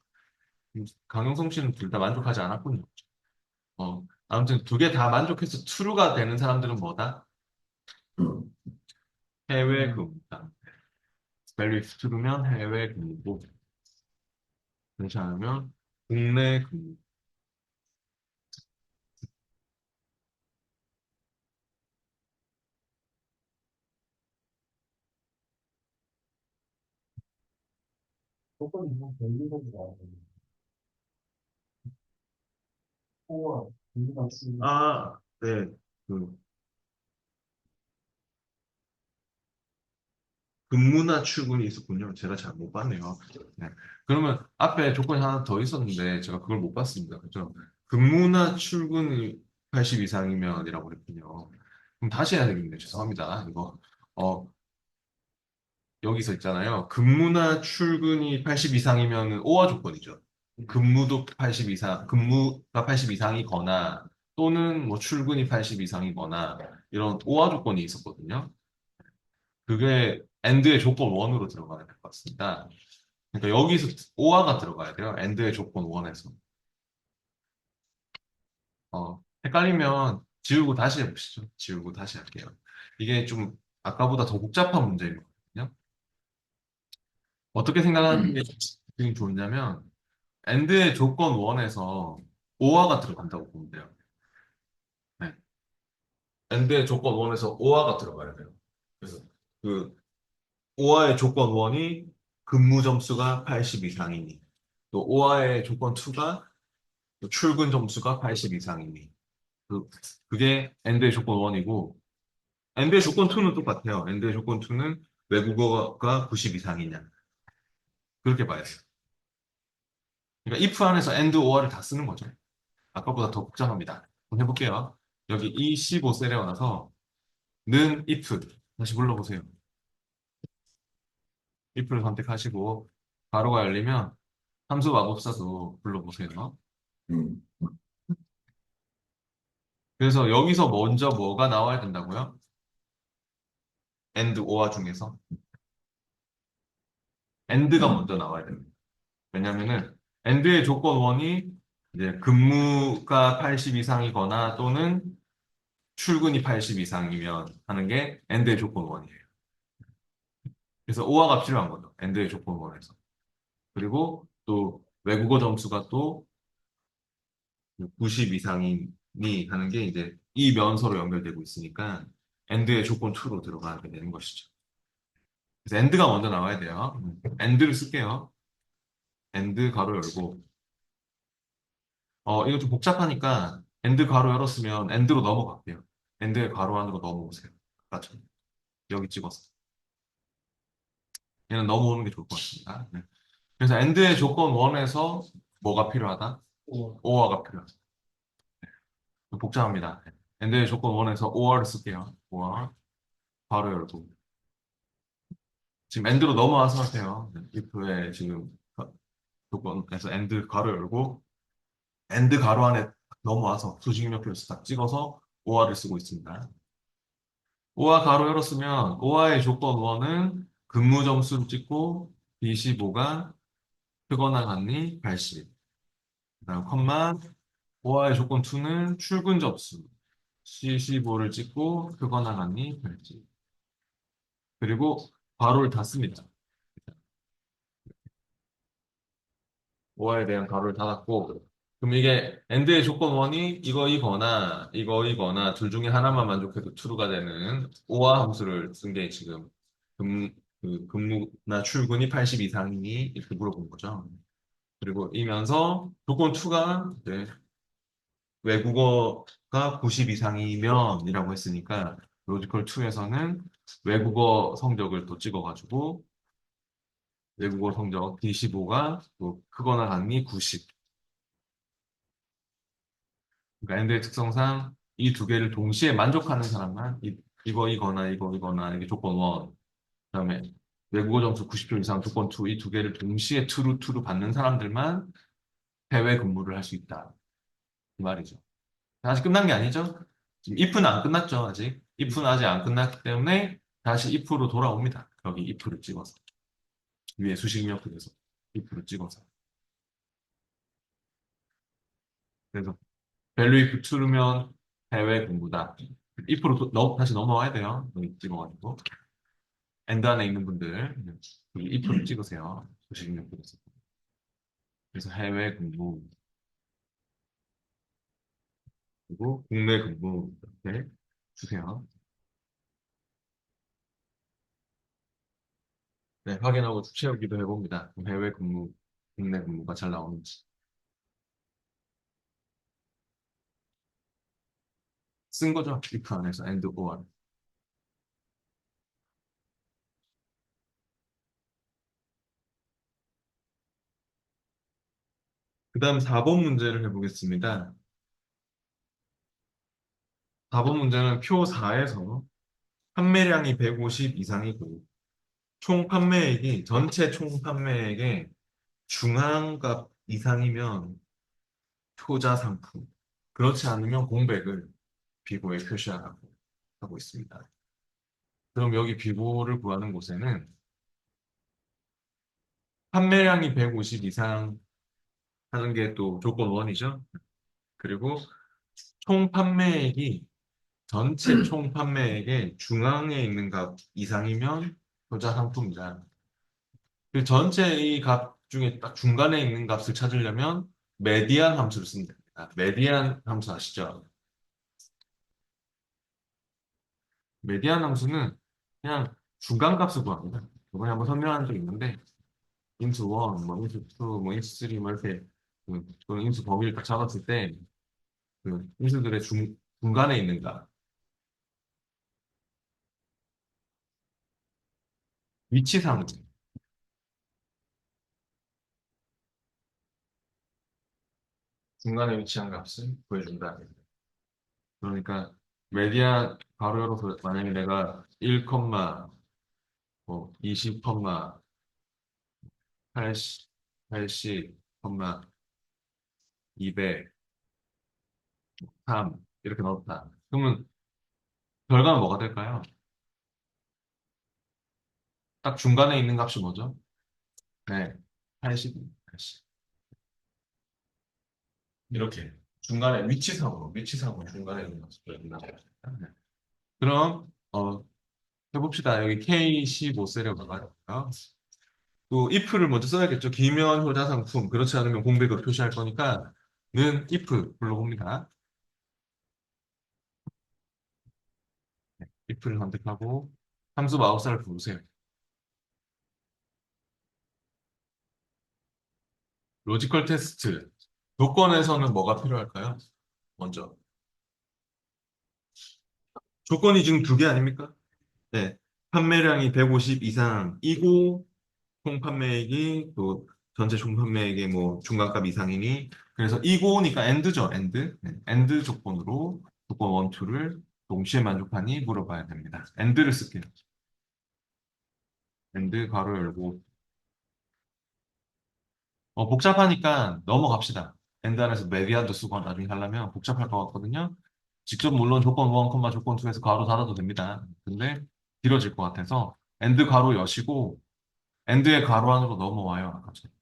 강용성 씨는 둘 다 만족하지 않았군요. 아무튼 두 개 다 만족해서 true가 되는 사람들은 뭐다? 해외 근무다. value if true면 해외 근무고 그렇지 않으면 국내 근무. 조건이 뭐 별리가 나오고 아, 네. 그 근무나 출근이 있었군요. 제가 잘 못 봤네요. 네. 그러면 앞에 조건이 하나 더 있었는데 제가 그걸 못 봤습니다. 그죠? 근무나 출근이 80 이상이면이라고 했군요. 그럼 다시 해야 되겠네요. 죄송합니다. 이거 어 여기서 있잖아요. 근무나 출근이 80 이상이면 오화 조건이죠. 근무도 80 이상, 근무가 80 이상이거나 또는 뭐 출근이 80 이상이거나 이런 오화 조건이 있었거든요. 그게 end의 조건 1으로 들어가야 될 것 같습니다. 그러니까 여기서 오화가 들어가야 돼요. end의 조건 1에서. 헷갈리면 지우고 다시 해보시죠. 지우고 다시 할게요. 이게 좀 아까보다 더 복잡한 문제인 거거든요. 어떻게 생각하는 게 지금 좋냐면 end의 조건 1에서 오화가 들어간다고 보면 돼요. 네. end의 조건 1에서 오화가 들어가야 돼요. 그래서 그 오화의 조건 1이 근무 점수가 80 이상이니 또 오화의 조건 2가 출근 점수가 80 이상이니 그, 그게 end의 조건 1이고 end의 조건 2는 똑같아요. end의 조건 2는 외국어가 90 이상이냐 그렇게 봐야 돼요. 그러니까 if 안에서 and, or를 다 쓰는 거죠. 아까보다 더 복잡합니다. 한번 해볼게요. 여기 이 15셀에 와서 는 if 다시 불러보세요. if를 선택하시고 가로가 열리면 함수 마법사도 불러보세요. 그래서 여기서 먼저 뭐가 나와야 된다고요? and, or 중에서 and가 먼저 나와야 됩니다. 왜냐면은 end의 조건 1이 이제 근무가 80 이상이거나 또는 출근이 80 이상이면 하는 게 end의 조건 1이에요. 그래서 오화가 필요한 거죠. end의 조건 1에서. 그리고 또 외국어 점수가 또 90 이상이니 하는 게 이제 이 면서로 연결되고 있으니까 end의 조건 2로 들어가게 되는 것이죠. 그래서 end가 먼저 나와야 돼요. end를 쓸게요. end 가로 열고 이거 좀 복잡하니까 엔드 가로 열었으면 엔드로 넘어갈게요. 엔드의 가로 안으로 넘어오세요. 아까처럼. 여기 찍어서. 얘는 넘어오는 게 좋을 것 같습니다. 네. 그래서 엔드의 조건 1에서 뭐가 필요하다? 오어가 필요하다. 복잡합니다. 네. 엔드의 조건 1에서 오어를 쓸게요. 오어 가로 열고. 지금 엔드로 넘어와서 하세요. if의 지금 조건에서 엔드 가로 열고 엔드 가로 안에 넘어와서 수직역표에서 딱 찍어서 오어를 쓰고 있습니다. 오화 가로 열었으면 오화의 조건 1은 근무 점수를 찍고 B15가 크거나 같니 80. 그다음 컴마 오화의 조건 2는 출근 접수 C15를 찍고 크거나 같니 80. 그리고 괄호를 닫습니다. 오화에 대한 괄호를 닫았고 그럼 이게 end의 조건 1이 이거이거나 둘 중에 하나만 만족해도 true가 되는 오화 함수를 쓴 게 지금 근, 근무나 출근이 80 이상이니 이렇게 물어본 거죠. 그리고 이면서 조건 2가 외국어가 90 이상이면이라고 했으니까 로지컬 2에서는 외국어 성적을 또 찍어가지고 외국어 성적 D15가 또 크거나 같니 90. 그러니까 엔드의 특성상 이 두 개를 동시에 만족하는 사람만 이거이거나 이게 조건 1. 그다음에 외국어 점수 90점 이상 조건 2, 이 두 개를 동시에 투루 받는 사람들만 해외 근무를 할 수 있다. 이 말이죠. 아직 끝난 게 아니죠? 지금 if는 안 끝났죠, 아직. if는 아직 안 끝났기 때문에 다시 if로 돌아옵니다. 여기 if를 찍어서. 위에 수식역에서 if를 찍어서. 그래서 value if true면 해외 근무다. if로 다시 넘어와야 돼요. 여기 찍어가지고. 엔드 안에 있는 분들, 여기 if를 찍으세요. 수식역에서. 그래서 해외 근무, 그리고 국내 근무, 이렇게 주세요. 네, 확인하고 채우기도 해봅니다. 해외 근무, 국내 근무가 잘 나오는지. 쓴 거죠. if 안에서 and or. 그 다음 4번 문제를 해보겠습니다. 4번 문제는 표 4에서 판매량이 150 이상이고 총 판매액이 전체 총 판매액의 중앙값 이상이면 효자 상품. 그렇지 않으면 공백을 비고에 표시하라고 하고 있습니다. 그럼 여기 비고를 구하는 곳에는 판매량이 150 이상 하는 게 또 조건 1이죠. 그리고 총 판매액이 전체 총 판매액의 중앙에 있는 값 이상이면 효자 상품이다. 그 전체 이 값 중에 딱 중간에 있는 값을 찾으려면 메디안 함수를 쓰면 됩니다. 메디안 함수 아시죠? 메디안 함수는 그냥 중간 값을 구합니다. 이번에 한번 설명한 적 있는데 인수 1, 뭐 인수 2, 뭐 인수 3, 뭐 이렇게 또는 인수 범위를 딱 잡았을 때 그 인수들의 중간에 있는 값, 위치상으로 중간에 위치한 값을 구해준다. 그러니까 메디안 바로 열어서 만약에 내가 1, 뭐 20, 80, 80, 200, 3 이렇게 넣었다. 그러면 결과는 뭐가 될까요? 딱 중간에 있는 값이 뭐죠? 네, 80, 80. 이렇게 중간에 위치상으로 중간에 있는 값을 넣는다. 네. 그럼 해봅시다. 여기 K15셀에 가가지고요. 또 if를 먼저 써야겠죠. 기면 효자 상품. 그렇지 않으면 공백으로 표시할 거니까 는 if 불러봅니다. if를 선택하고 함수 마우스를 부르세요. 로지컬 테스트. 조건에서는 뭐가 필요할까요? 먼저. 조건이 지금 두 개 아닙니까? 네. 판매량이 150 이상이고, 총 판매액이 또 전체 총 판매액의 뭐 중간값 이상이니, 그래서 이고니까 and죠, and. 네. and 조건으로 조건 1, 2를 동시에 만족하니 물어봐야 됩니다. and를 쓸게요. and 괄호 열고. 복잡하니까 넘어갑시다. 엔드 안에서 메디안도 쓰고 나중에 하려면 복잡할 것 같거든요. 직접 물론 조건 1, 조건 2에서 괄호 닫아도 됩니다. 근데 길어질 것 같아서 엔드 괄호 여시고 엔드의 괄호 안으로 넘어와요. 아까처럼.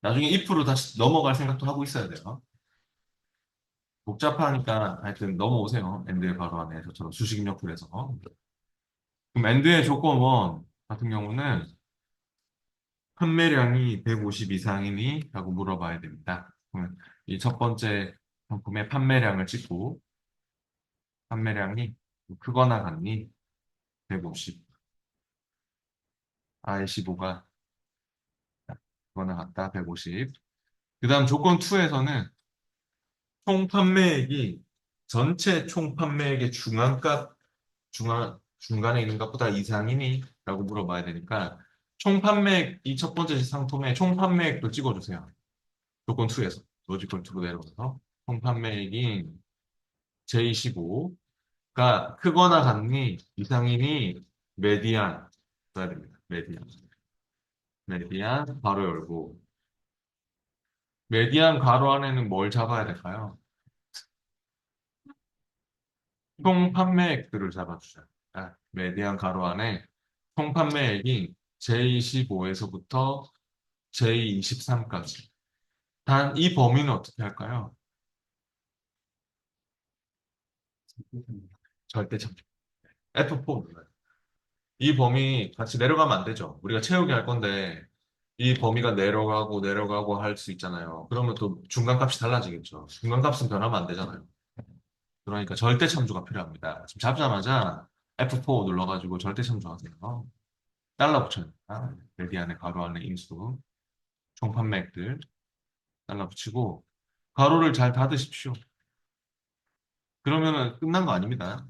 나중에 if로 다시 넘어갈 생각도 하고 있어야 돼요. 복잡하니까 하여튼 넘어오세요. 엔드의 괄호 안에 저처럼 수식 입력풀에서. 그럼 엔드의 조건 1 같은 경우는 판매량이 150 이상이니? 라고 물어봐야 됩니다. 이 첫 번째 상품의 판매량을 찍고 판매량이 크거나 같니? 150. I15가 크거나 같다. 150. 그 다음 조건 2에서는 총 판매액이 전체 총 판매액의 중앙값, 중간에 있는 것보다 이상이니? 라고 물어봐야 되니까 총 판매액, 이 첫 번째 상품의 총 판매액도 찍어주세요. 조건 2에서. 로지컬 2로 내려가서 총 판매액이 J15가 크거나 같니? 이상이니? 메디안 써야 됩니다. 메디안 괄호 열고 메디안 괄호 안에는 뭘 잡아야 될까요? 총 판매액들을 잡아주셔야 됩니다. 메디안 괄호 안에 총 판매액이 J15에서부터 J23까지. 단 이 범위는 어떻게 할까요? 절대 참조. F4 눌러요. 이 범위 같이 내려가면 안 되죠. 우리가 채우기 할 건데 이 범위가 내려가고 할 수 있잖아요. 그러면 또 중간값이 달라지겠죠. 중간값은 변하면 안 되잖아요. 그러니까 절대 참조가 필요합니다. 지금 잡자마자 F4 눌러가지고 절대 참조하세요. 달러 붙여야 됩니다. 메디안의 가로 안에 인수, 총 판매액들 달러 붙이고 가로를 잘 닫으십시오. 그러면은 끝난 거 아닙니다.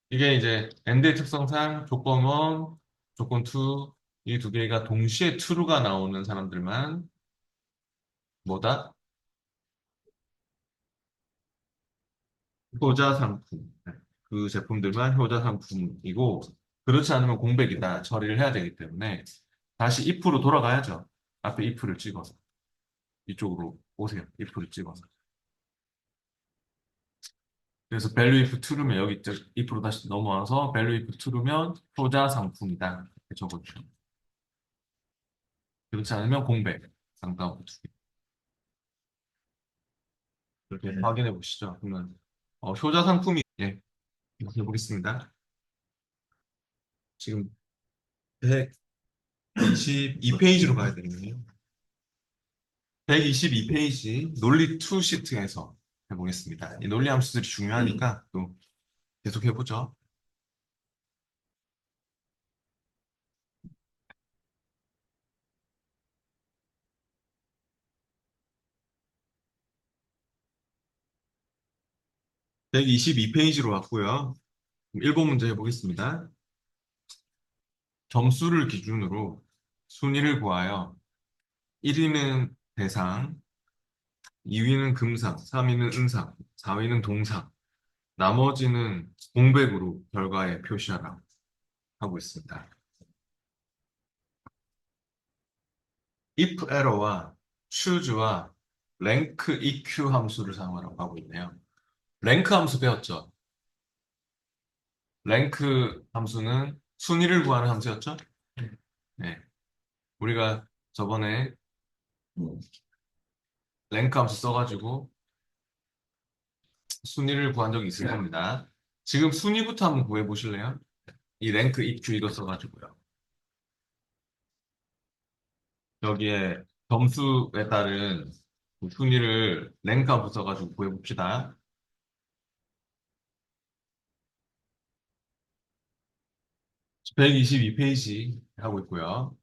이게 이제 엔드의 특성상 조건 1, 조건 2, 이 두 개가 동시에 true가 나오는 사람들만 뭐다? 효자 상품. 네. 그 제품들만 효자 상품이고, 그렇지 않으면 공백이다. 처리를 해야 되기 때문에 다시 if로 돌아가야죠. 앞에 if를 찍어서. 이쪽으로 오세요. if를 찍어서. 그래서 value if true면 여기 if로 다시 넘어와서 value if true면 효자 상품이다. 이렇게 적어주죠. 그렇지 않으면 공백. 상담 두 개. 이렇게 확인해 보시죠. 그러면 효자 상품이 예, 해보겠습니다. 지금 122페이지로 가야 되겠네요. 122페이지 논리 2 시트에서 해보겠습니다. 이 논리 함수들이 중요하니까 또 계속 해보죠. 122페이지로 왔고요. 1번 문제 해보겠습니다. 점수를 기준으로 순위를 구하여 1위는 대상, 2위는 금상, 3위는 은상, 4위는 동상, 나머지는 공백으로 결과에 표시하라 하고 있습니다. if error와 choose와 rank eq 함수를 사용하라고 하고 있네요. 랭크 함수 배웠죠? 랭크 함수는 순위를 구하는 함수였죠? 네. 우리가 저번에 랭크 함수 써가지고 순위를 구한 적이 있을 겁니다. 지금 순위부터 한번 구해 보실래요? 이 랭크 eq 이거 써가지고요. 여기에 점수에 따른 그 순위를 랭크 함수 써가지고 구해 봅시다. 122페이지 하고 있고요.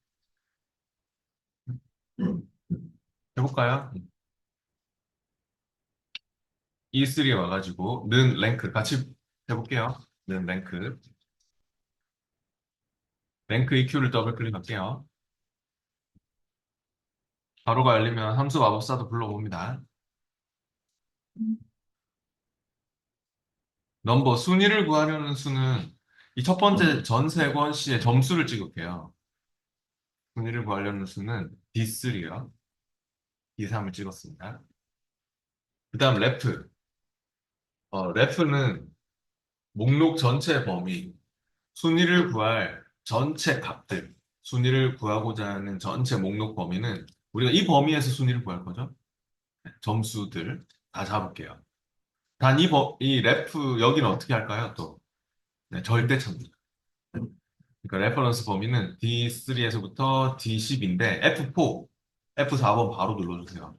해볼까요? E3에 와가지고 는 랭크 같이 해볼게요. 는 랭크 EQ를 더블 클릭할게요. 바로가 열리면 함수 마법사도 불러봅니다. 넘버 순위를 구하려는 수는 이 첫 번째 전세권 씨의 점수를 찍을게요. 순위를 구하려는 수는 D3요. D3을 찍었습니다. 그 다음 레프. 레프는 목록 전체 범위, 순위를 구할 전체 값들, 순위를 구하고자 하는 전체 목록 범위는 우리가 이 범위에서 순위를 구할 거죠. 점수들 다 잡을게요. 단 이 레프 여기는 어떻게 할까요? 또 네, 절대차입니다. 그러니까 레퍼런스 범위는 D3에서부터 D10인데 F4, F4번 바로 눌러주세요.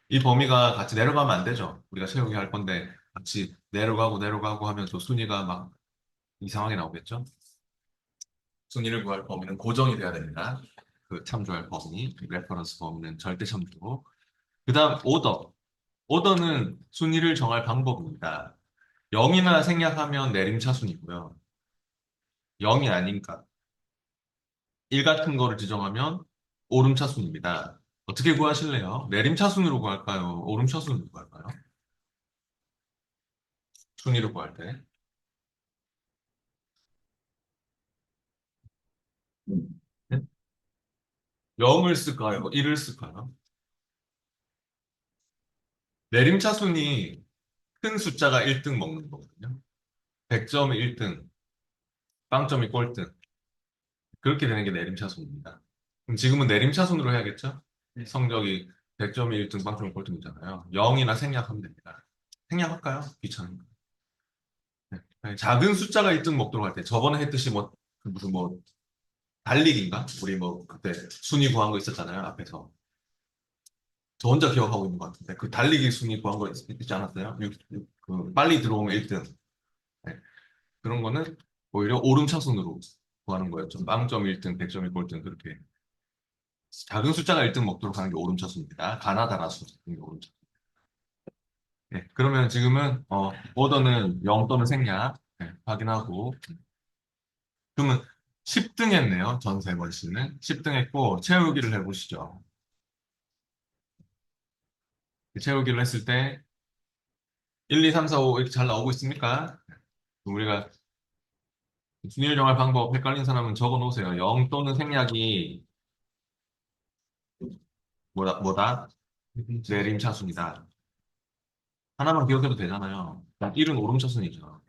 이 범위가 같이 내려가면 안 되죠. 우리가 채우기 할 건데 같이 내려가고 내려가고 하면 또 순위가 막 이상하게 나오겠죠. 순위를 구할 범위는 고정이 돼야 됩니다. 그 참조할 범위, 레퍼런스 범위는 절대 참조. 그 다음 오더. 오더는 순위를 정할 방법입니다. 0이나 생략하면 내림차순이고요. 0이 아닌가 1 같은 거를 지정하면 오름차순입니다. 어떻게 구하실래요? 내림차순으로 구할까요? 오름차순으로 구할까요? 순위를 구할 때. 0을 쓸까요? 1을 쓸까요? 내림차순이 큰 숫자가 1등 먹는 거거든요. 100점이 1등, 빵점이 꼴등. 그렇게 되는 게 내림차순입니다. 그럼 지금은 내림차순으로 해야겠죠? 네. 성적이 100점이 1등, 빵점이 꼴등이잖아요. 0이나 생략하면 됩니다. 생략할까요? 귀찮은가? 네. 작은 숫자가 1등 먹도록 할 때, 저번에 했듯이 뭐, 그 무슨 뭐, 달리기인가? 우리 뭐, 그때 순위 구한 거 있었잖아요, 앞에서. 저 혼자 기억하고 있는 것 같은데, 그 달리기 순위 구한 거 있지 않았어요? 그 빨리 들어오면 1등. 그런 거는 오히려 오름차순으로 구하는 거예요. 좀 빵점 1등, 100점이 꼴등, 그렇게. 작은 숫자가 1등 먹도록 하는 게 오름차순입니다. 가나다라수, 이게 오름차순. 네, 그러면 지금은 오더는 0 또는 생략 네, 확인하고 그러면 10등 했네요. 전 세 번 씨는 10등 했고 채우기를 해보시죠. 채우기를 했을 때 1, 2, 3, 4, 5 이렇게 잘 나오고 있습니까? 우리가 순위를 정할 방법 헷갈린 사람은 적어 놓으세요. 0 또는 생략이 뭐다? 내림차순이다. 하나만 기억해도 되잖아요. 1은 오름차순이죠.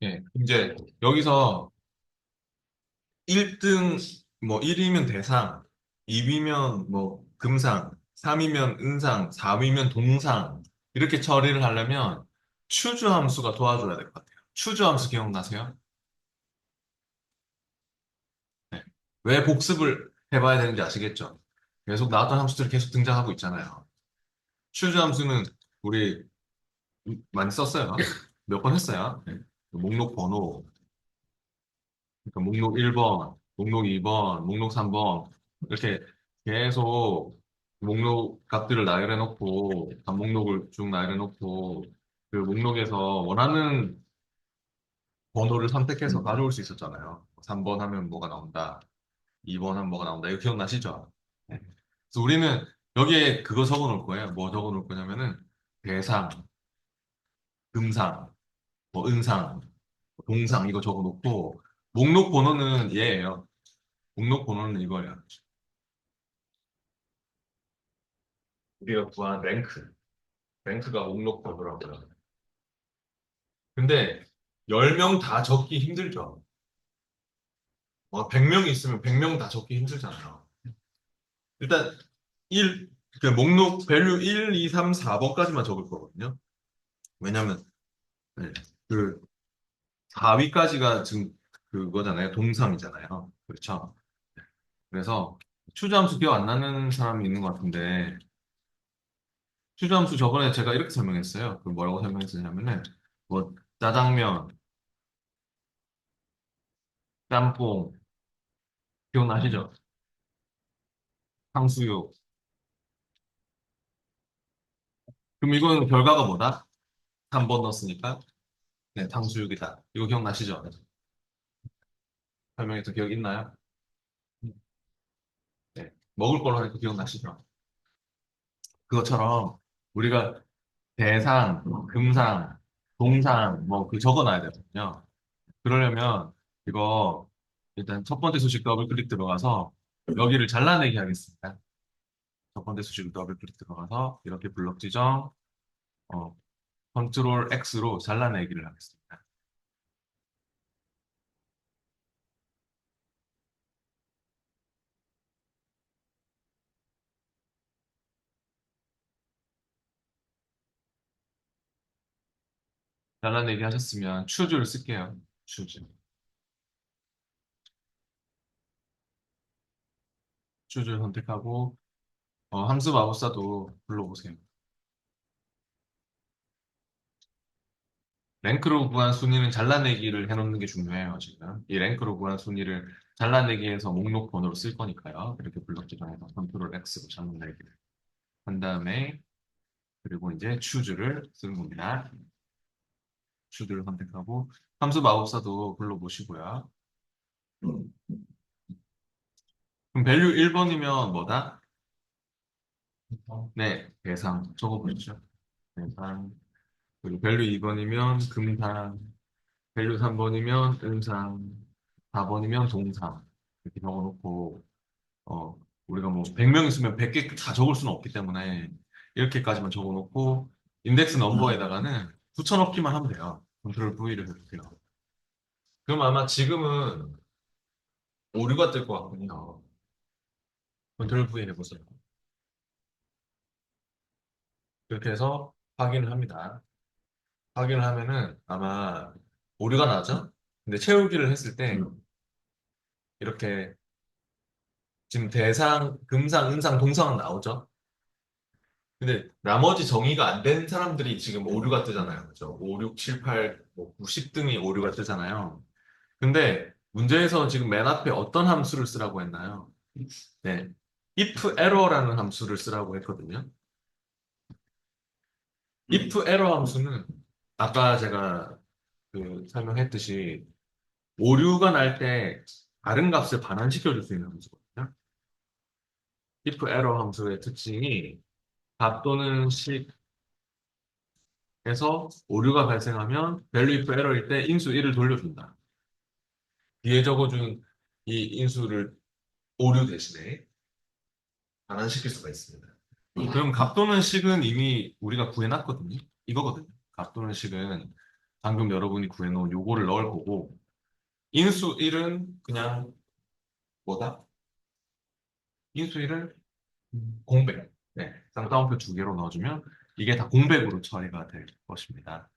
예, 이제 여기서 1등 뭐 1위면 대상, 2위면 뭐 금상, 3위면 은상, 4위면 동상 이렇게 처리를 하려면 추주 함수가 도와줘야 될 것 같아요. 추주 함수 기억나세요? 네. 왜 복습을 해봐야 되는지 아시겠죠? 계속 나왔던 함수들이 계속 등장하고 있잖아요. 추주 함수는 우리 많이 썼어요. 몇 번 했어요. 네. 목록 번호, 그러니까 목록 1번, 목록 2번, 목록 3번 이렇게 계속 목록 값들을 나열해 놓고 단목록을 쭉 나열해 놓고 그 목록에서 원하는 번호를 선택해서 가져올 수 있었잖아요. 3번 하면 뭐가 나온다. 2번 하면 뭐가 나온다. 이거 기억나시죠? 네. 그래서 우리는 여기에 그거 적어 놓을 거예요. 뭐 적어 놓을 거냐면은 대상, 금상, 뭐 은상, 동상 이거 적어 놓고 목록 번호는 얘예요. 목록 번호는 이거예요. 우리가 구한 랭크가 목록 번호라고요. 근데 10명 다 적기 힘들죠. 100명 있으면 100명 다 적기 힘들잖아요. 일단 그 목록 밸류 1, 2, 3, 4번까지만 적을 거거든요. 왜냐면 네, 그 4위까지가 지금 그거잖아요. 동상이잖아요. 그렇죠. 그래서 추잠수 기억 안 나는 사람이 있는 것 같은데 추잠수 저번에 제가 이렇게 설명했어요. 그 뭐라고 설명했었냐면은 뭐 짜장면, 짬뽕 기억나시죠? 탕수육. 그럼 이건 결과가 뭐다? 3번 넣었으니까 네, 탕수육이다. 이거 기억나시죠? 설명해서 기억 있나요? 네. 먹을 걸로 하니까 기억나시죠? 그것처럼 우리가 대상, 금상, 동상 뭐 그 적어놔야 되거든요. 그러려면 이거 일단 첫 번째 수식 더블 클릭 들어가서 여기를 잘라내기 하겠습니다. 첫 번째 수식 더블 클릭 들어가서 이렇게 블럭 지정, 어, 컨트롤 X로 잘라내기를 하겠습니다. 잘라내기 하셨으면 추주를 쓸게요. 추주. 추주를 선택하고 함수 마법사도 불러보세요. 랭크로 구한 순위는 잘라내기를 해놓는 게 중요해요, 지금. 이 랭크로 구한 순위를 잘라내기해서 목록 번호로 쓸 거니까요. 이렇게 블럭 지정해서 컨트롤 X로 잘라내기를 한 다음에 그리고 이제 추주를 쓰는 겁니다. 추주를 선택하고 함수 마법사도 불러보시고요. 그럼 밸류 1번이면 뭐다? 네, 대상 적어보시죠. 대상. 그리고 밸류 2번이면 금상. 밸류 3번이면 은상. 4번이면 동상. 이렇게 적어놓고 우리가 뭐 100명 있으면 100개 다 적을 수는 없기 때문에 이렇게까지만 적어놓고 인덱스 넘버에다가는 붙여넣기만 하면 돼요. 컨트롤 V를 해주세요. 그럼 아마 지금은 오류가 뜰 것 같군요. 컨트롤 V 해보세요. 그렇게 해서 확인을 합니다. 확인을 하면은 아마 오류가 나죠? 근데 채우기를 했을 때 이렇게 지금 대상, 금상, 은상, 동상은 나오죠? 근데 나머지 정의가 안 된 사람들이 지금 오류가 뜨잖아요. 그죠? 5, 6, 7, 8, 뭐 9, 10등이 오류가 뜨잖아요. 근데 문제에서 지금 맨 앞에 어떤 함수를 쓰라고 했나요? 네. if error라는 함수를 쓰라고 했거든요. if error 함수는 아까 제가 설명했듯이 오류가 날 때 다른 값을 반환시켜 줄 수 있는 함수거든요. if error 함수의 특징이 값 또는 식에서 오류가 발생하면 value if error일 때 인수 1을 돌려준다. 뒤에 적어준 이 인수를 오류 대신에 반환시킬 수가 있습니다. 그럼 값 또는 식은 이미 우리가 구해놨거든요. 이거거든요. 값 또는 식은 방금 여러분이 구해놓은 요거를 넣을 거고 인수 1은 그냥 뭐다? 인수 1을 공백. 네, 쌍따옴표 두 개로 넣어주면 이게 다 공백으로 처리가 될 것입니다.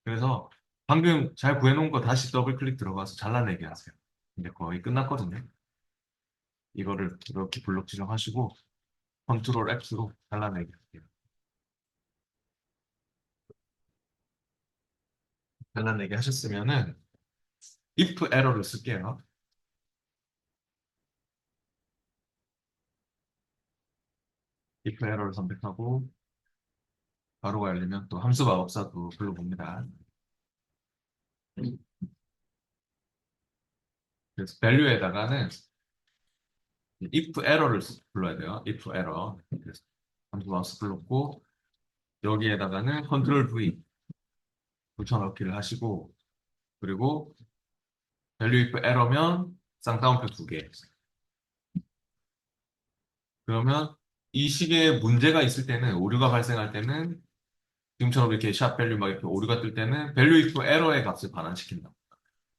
그래서 방금 잘 구해놓은 거 다시 더블 클릭 들어가서 잘라내게 하세요. 이제 거의 끝났거든요. 이거를 이렇게 블록 지정하시고 컨트롤 X로 잘라내게 할게요. 잘라내게 하셨으면은 if error를 쓸게요. if error를 선택하고 바로가 열리면 또 함수 마법사도 불러봅니다. 그래서 value에다가는 if error를 불러야 돼요. if error. 그래서 함수 마법사 불렀고 여기에다가는 컨트롤 V 붙여넣기를 하시고 그리고 value if error면 쌍따옴표 두 개. 그러면 이 식에 문제가 있을 때는 오류가 발생할 때는 지금처럼 이렇게 샵 밸류 막 이렇게 오류가 뜰 때는 value if error의 값을 반환시킨다.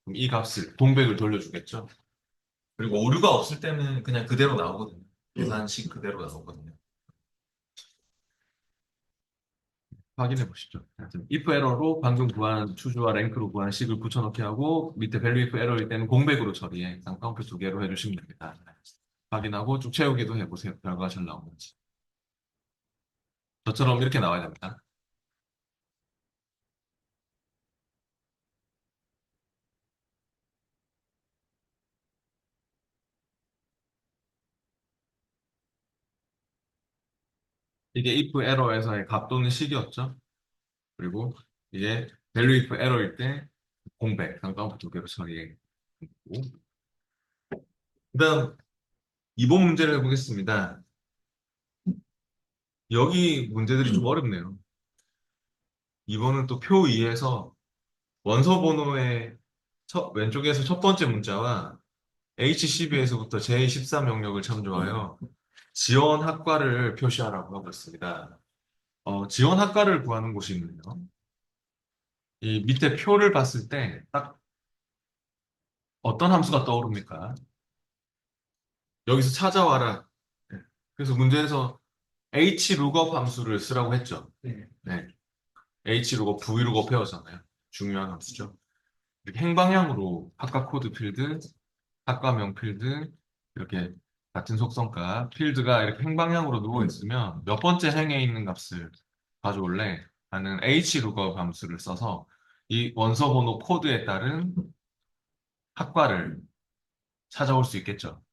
그럼 이 값을 공백을 돌려주겠죠. 그리고 오류가 없을 때는 그냥 그대로 나오거든요. 계산식 그대로 나오거든요. 확인해 보시죠. 하여튼 if error로 방금 구한 추주와 랭크로 구한 식을 붙여넣기 하고 밑에 value if error일 때는 공백으로 처리해. 쌍따옴표 두 개로 해주시면 됩니다. 확인하고 쭉 채우기도 해보세요. 결과가 잘 나오는지. 저처럼 이렇게 나와야 됩니다. 이게 if error에서의 값 또는 식이었죠. 그리고 이제 value if error일 때 공백, 쌍따옴표 두 개로 처리해. 그다음 이번 문제를 해보겠습니다. 여기 문제들이 좀 어렵네요. 이번은 또 표 2에서 원서 번호의 왼쪽에서 첫 번째 문자와 HCB에서부터 제14 명령을 참조하여 지원 학과를 표시하라고 하고 있습니다. 지원 학과를 구하는 곳이 있는데요. 이 밑에 표를 봤을 때 딱 어떤 함수가 떠오릅니까? 여기서 찾아와라. 네. 그래서 문제에서 hlookup 함수를 쓰라고 했죠. 네. hlookup, vlookup 배웠잖아요. 중요한 함수죠. 이렇게 행방향으로 학과 코드 필드, 학과명 필드, 이렇게 같은 속성값, 필드가 이렇게 행방향으로 누워 있으면 몇 번째 행에 있는 값을 가져올래? 하는 hlookup 함수를 써서 이 원서 번호 코드에 따른 학과를 찾아올 수 있겠죠.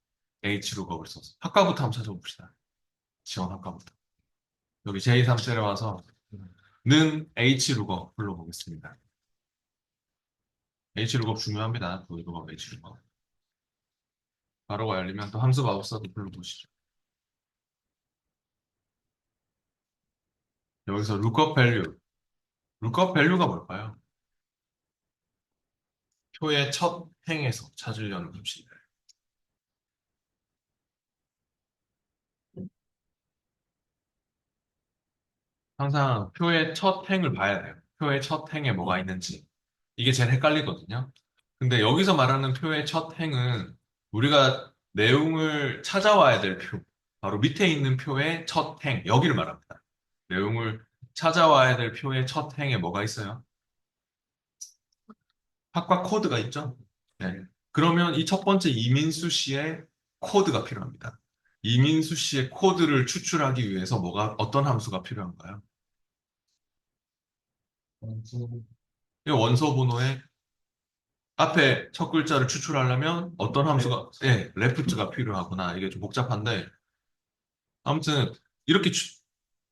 hlookup을 써서. 학과부터 한번 찾아봅시다. 지원 학과부터. 여기 제237에 와서 는 hlookup 불러보겠습니다. hlookup 중요합니다. vlookup, hlookup. 바로가 열리면 또 함수 마법사도 불러보시죠. 여기서 lookup value. lookup value가 뭘까요? 표의 첫 행에서 찾으려는 함수입니다. 항상 표의 첫 행을 봐야 돼요. 표의 첫 행에 뭐가 있는지. 이게 제일 헷갈리거든요. 근데 여기서 말하는 표의 첫 행은 우리가 내용을 찾아와야 될 표. 바로 밑에 있는 표의 첫 행. 여기를 말합니다. 내용을 찾아와야 될 표의 첫 행에 뭐가 있어요? 학과 코드가 있죠? 네. 그러면 이 첫 번째 이민수 씨의 코드가 필요합니다. 이민수 씨의 코드를 추출하기 위해서 어떤 함수가 필요한가요? 이 원서 번호의 앞에 첫 글자를 추출하려면 어떤 함수가, 예, 레프트가 필요하구나. 이게 좀 복잡한데, 아무튼 이렇게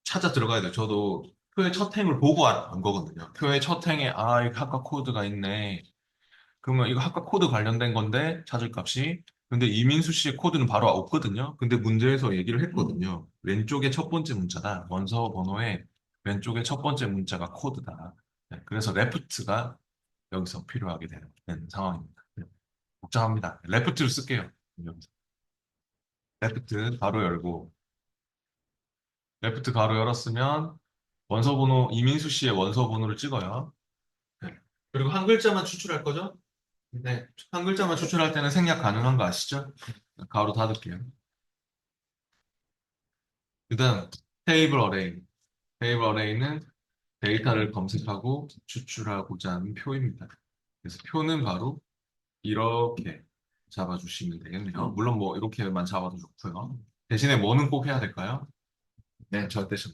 찾아 들어가야 돼요. 저도 표의 첫 행을 보고 안 거거든요. 표의 첫 행에, 아, 이거 학과 코드가 있네. 그러면 이거 학과 코드 관련된 건데, 찾을 값이. 근데 이민수 씨의 코드는 바로 없거든요. 근데 문제에서 얘기를 했거든요. 왼쪽에 첫 번째 문자다. 원서 번호에 왼쪽에 첫 번째 문자가 코드다. 네, 그래서 레프트가 여기서 필요하게 되는 상황입니다. 네, 복잡합니다. 레프트를 쓸게요. 여기서. 레프트 바로 열고, 레프트 가로 열었으면 원서 번호, 이민수 씨의 원서 번호를 찍어요. 네. 그리고 한 글자만 추출할 거죠? 네. 한 글자만 추출할 때는 생략 가능한 거 아시죠? 가로 닫을게요. 그다음 테이블 어레이. 테이블 어레이는 데이터를 검색하고 추출하고자 하는 표입니다. 그래서 표는 바로 이렇게 잡아주시면 되겠네요. 물론 뭐 이렇게만 잡아도 좋고요. 대신에 뭐는 꼭 해야 될까요? 네, 절대점.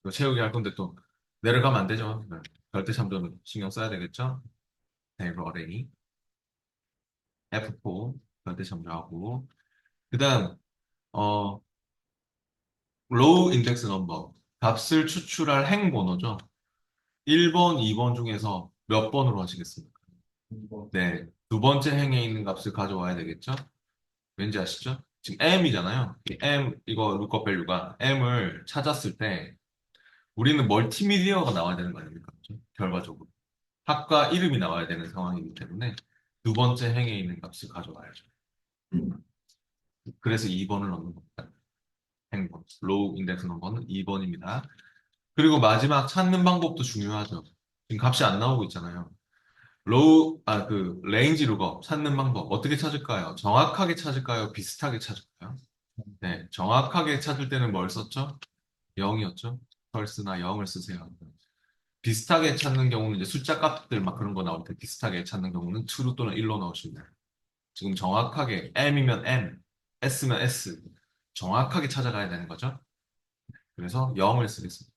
이거 채우기 할 건데 또 내려가면 안 되죠. 네. 절대참조는 신경 써야 되겠죠? 테이블 어레이 F4 절대참조하고 그다음 어 로우 인덱스 넘버 값을 추출할 행 번호죠. 1번, 2번 중에서 몇 번으로 하시겠습니까? 네, 두 번째 행에 있는 값을 가져와야 되겠죠? 왠지 아시죠? 지금 m이잖아요. 이 m 이거 lookup value가 m을 찾았을 때 우리는 멀티미디어가 나와야 되는 거 아닙니까? 그죠? 결과적으로 학과 이름이 나와야 되는 상황이기 때문에 두 번째 행에 있는 값을 가져와야죠. 그래서 2번을 넣는 겁니다. 행번 로우 인덱스 넘버는 2번입니다. 그리고 마지막 찾는 방법도 중요하죠. 지금 값이 안 나오고 있잖아요. 레인지 룩업 찾는 방법 어떻게 찾을까요? 정확하게 찾을까요? 비슷하게 찾을까요? 네, 정확하게 찾을 때는 뭘 썼죠? 0이었죠? 펄스나 0을 쓰세요. 비슷하게 찾는 경우는 이제 숫자 값들 막 그런 거 나올 때 비슷하게 찾는 경우는 true 또는 1로 넣으시면 돼요. 지금 정확하게 M이면 M, S면 S 정확하게 찾아가야 되는 거죠. 그래서 0을 쓰겠습니다.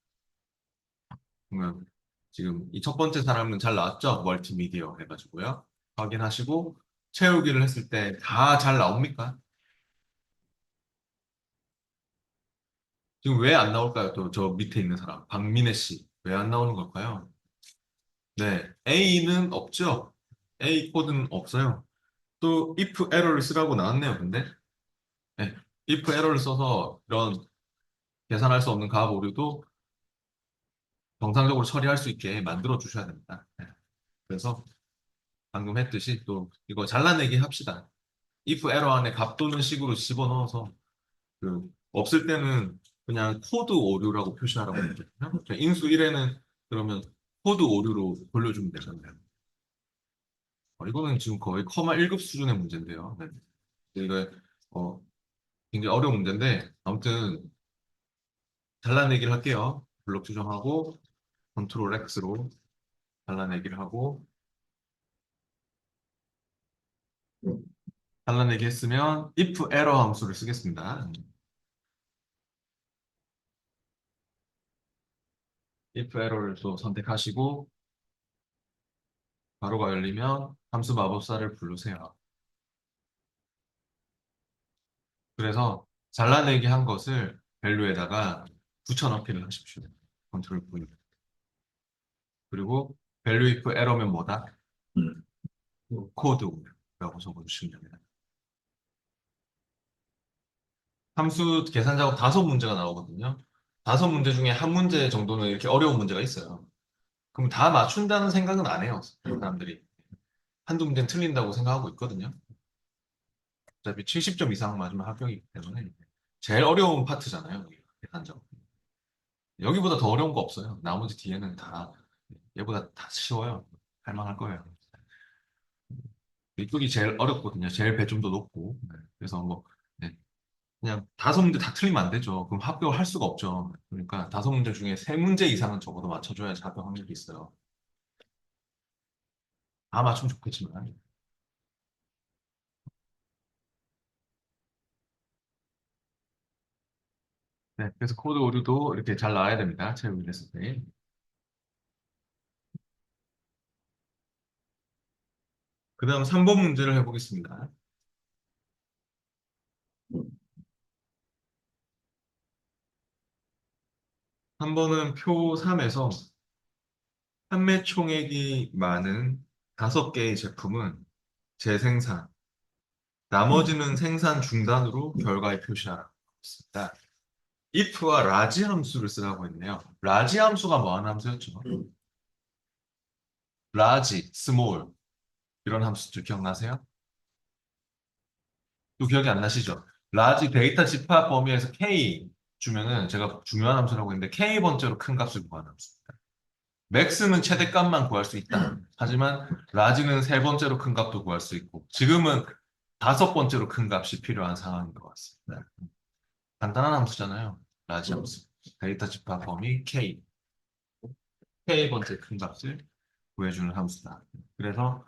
그러면 지금 이 첫 번째 사람은 잘 나왔죠? 멀티미디어 해가지고요. 확인하시고 채우기를 했을 때 다 잘 나옵니까? 지금 왜 안 나올까요? 또 저 밑에 있는 사람, 박민혜 씨. 왜 안 나오는 걸까요? 네, A는 없죠? A 코드는 없어요. 또 if error를 쓰라고 나왔네요, 근데. 네, if error를 써서 이런 계산할 수 없는 값 오류도 정상적으로 처리할 수 있게 만들어 주셔야 됩니다. 네, 그래서 방금 했듯이 또 이거 잘라내기 합시다. if error 안에 값 또는 식으로 집어넣어서 없을 때는 그냥 코드 오류라고 표시하라고 했거든요. 인수 1에는 그러면 코드 오류로 돌려주면 되잖아요. 이거는 지금 거의 커마 1급 수준의 문제인데요. 네. 이거 어, 굉장히 어려운 문제인데 아무튼 잘라내기를 할게요. 블록 추정하고 컨트롤 X로 잘라내기를 하고 잘라내기 했으면 if error 함수를 쓰겠습니다. if error를 또 선택하시고 가로가 열리면 함수 마법사를 부르세요. 그래서 잘라내기 한 것을 밸류에다가 붙여넣기를 하십시오. 컨트롤 V. 그리고 밸류 if 에러면 뭐다? 코드라고 적어주시면 됩니다. 함수 계산 작업 5문제가 나오거든요. 5문제 중에 한 문제 정도는 이렇게 어려운 문제가 있어요. 그럼 다 맞춘다는 생각은 안 해요. 사람들이. 한두 문제는 틀린다고 생각하고 있거든요. 어차피 70점 이상 맞으면 합격이기 때문에 제일 어려운 파트잖아요. 계산 작업. 여기보다 더 어려운 거 없어요. 나머지 뒤에는 다 얘보다 다 쉬워요. 할만할 거예요. 이쪽이 제일 어렵거든요. 제일 배점도 높고. 네. 그래서 뭐 네. 그냥 5문제 다 틀리면 안 되죠. 그럼 합격을 할 수가 없죠. 그러니까 5문제 중에 3문제 이상은 적어도 맞춰줘야지 합격 확률이 있어요. 다 맞추면 좋겠지만. 네. 그래서 코드 오류도 이렇게 잘 나와야 됩니다. 채우기 했을 때. 그 다음 3번 문제를 해보겠습니다. 3번은 표 3에서 판매 총액이 많은 5개의 제품은 재생산, 나머지는 생산 중단으로 결과에 표시하라고 했습니다. if와 라지 함수를 쓰라고 했네요. 라지 함수가 뭐 하는 함수였죠? 라지, 스몰 이런 함수들 기억나세요? 또 기억이 안 나시죠? 라지 데이터 집합 범위에서 K 주면은 제가 중요한 함수라고 했는데 K 번째로 큰 값을 구하는 함수입니다. 맥스는 최대값만 구할 수 있다. 하지만 라지는 세 번째로 큰 값도 구할 수 있고 지금은 다섯 번째로 큰 값이 필요한 상황인 것 같습니다. 간단한 함수잖아요. 라지 함수. 데이터 집합 범위 K. K 번째 큰 값을 구해주는 함수다. 그래서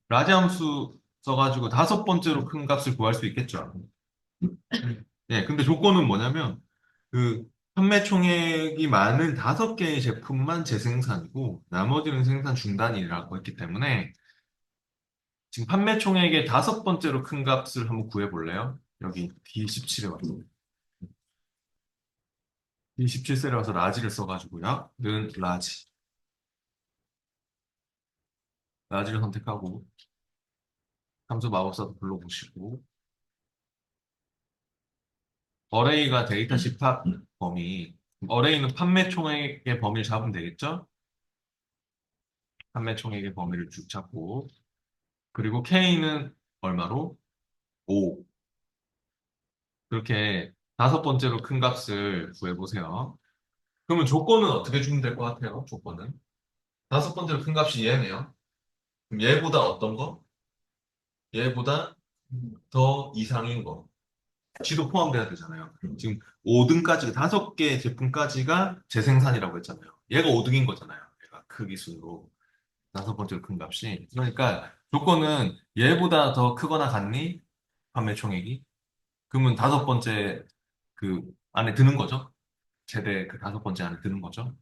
라지 함수 써가지고 다섯 번째로 큰 값을 구할 수 있겠죠. 네, 근데 조건은 뭐냐면 그 판매 총액이 많은 5개의 제품만 재생산이고 나머지는 생산 중단이라고 했기 때문에 지금 판매 총액의 다섯 번째로 큰 값을 한번 구해볼래요? 여기 D17에 와서 D17셀에 와서 라지를 써가지고요. 는 라지를 선택하고 함수 마법사도 불러보시고 어레이가 데이터 집합 범위 어레이는 판매 총액의 범위를 잡으면 되겠죠? 판매 총액의 범위를 쭉 잡고 그리고 K는 얼마로? 5. 그렇게 다섯 번째로 큰 값을 구해보세요. 그러면 조건은 어떻게 주면 될 것 같아요? 조건은. 다섯 번째로 큰 값이 얘네요. 그럼 얘보다 어떤 거? 얘보다 더 이상인 거. G도 포함돼야 되잖아요. 지금 5등까지, 5개 제품까지가 재생산이라고 했잖아요. 얘가 5등인 거잖아요. 얘가 크기 순으로. 다섯 번째로 큰 값이. 그러니까 조건은 얘보다 더 크거나 같니? 판매 총액이. 그러면 다섯 번째 그 안에 드는 거죠. 최대 그 다섯 번째 안에 드는 거죠.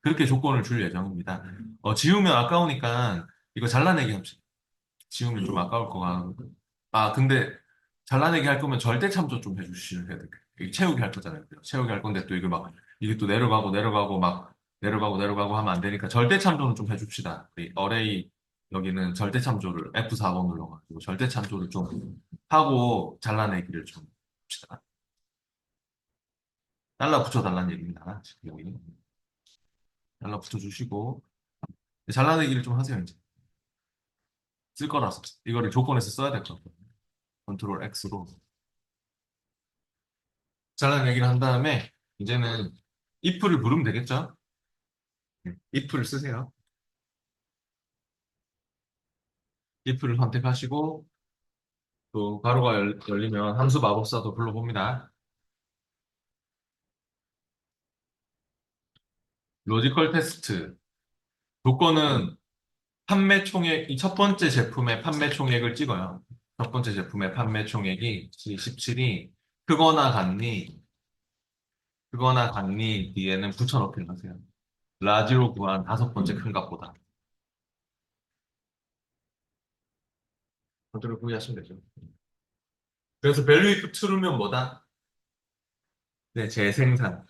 그렇게 조건을 줄 예정입니다. 지우면 아까우니까 이거 잘라내기 합시다. 지우면 좀 아까울 거 같고. 아, 근데 잘라내기 할 거면 절대 참조 좀 해주셔야 돼요. 이게 채우기 할 거잖아요. 채우기 할 건데 또 이거 막 이게 또 내려가고 내려가고 막 내려가고 내려가고 하면 안 되니까 절대 참조는 좀 해줍시다. 이 어레이 여기는 절대 참조를 F4번 눌러가지고 절대 참조를 좀 하고 잘라내기를 좀 합시다. 달러 붙여달라는 얘기입니다. 지금 여기. 달러 붙여주시고 잘라내기를 좀 하세요, 이제. 쓸 거라서. 이거를 조건에서 써야 될 것 같아요. 컨트롤 X로. 잘라내기를 한 다음에 이제는 if를 부르면 되겠죠? if를 쓰세요. if를 선택하시고 또 가로가 열리면 함수 마법사도 불러봅니다. 로지컬 테스트. 조건은 판매 총액, 이 첫 번째 제품의 판매 총액을 찍어요. 첫 번째 제품의 판매 총액이 17이 크거나 같니 뒤에는 붙여넣기를 하세요. 라지로 구한 다섯 번째 큰 값보다. 그대로 구매하시면 되죠. 그래서 밸류 if true면 뭐다? 네, 재생산.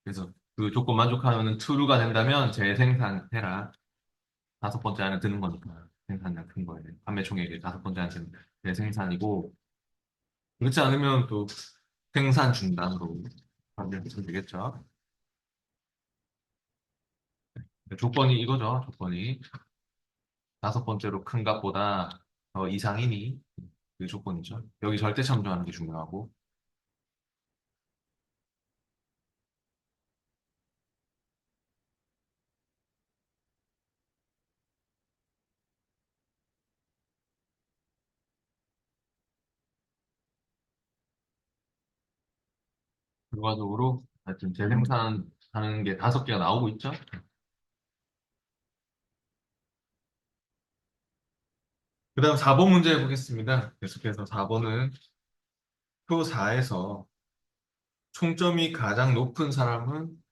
그래서 그 조건 만족하면 true가 된다면 재생산해라. 다섯 번째 안에 드는 거니까 생산량 큰 거예요. 판매 총액이 다섯 번째 안에 드는 재생산이고 그렇지 않으면 또 생산 중단으로 하면 되겠죠. 조건이 이거죠. 조건이 다섯 번째로 큰 값보다 더 이상이니 그 조건이죠. 여기 절대 참조하는 게 중요하고 결과적으로 하여튼 재생산하는 게 다섯 개가 나오고 있죠. 그 다음 4번 문제 해보겠습니다. 계속해서 4번은 표 4에서 총점이 가장 높은 사람은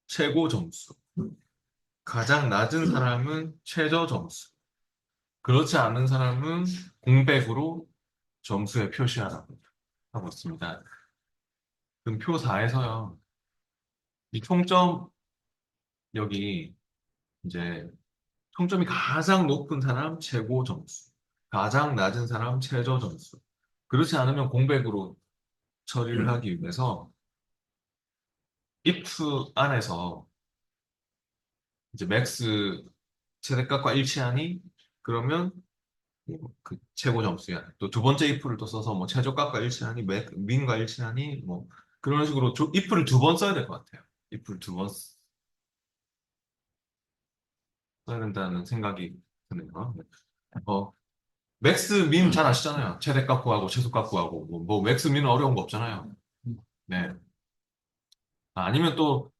최고 점수, 가장 낮은 사람은 최저 점수. 그렇지 않은 사람은 공백으로 점수에 표시하라고 하고 있습니다. 그럼 표 4에서요. 이 총점 여기 이제 총점이 가장 높은 사람 최고 점수, 가장 낮은 사람 최저 점수. 그렇지 않으면 공백으로 처리를 하기 위해서 if 안에서 이제 맥스 최대값과 일치하니 그러면 그 최고 점수야. 또 두 번째 if를 또 써서 뭐 최저값과 일치하니 민과 일치하니 뭐 그런 식으로 if를 두 번 써야 될 것 같아요. if를 두 번 써야 된다는 생각이 드네요. 어, 맥스 민 잘 아시잖아요. 최대값 구하고 최소값 구하고 뭐 맥스 민은 어려운 거 없잖아요. 네. 아니면 또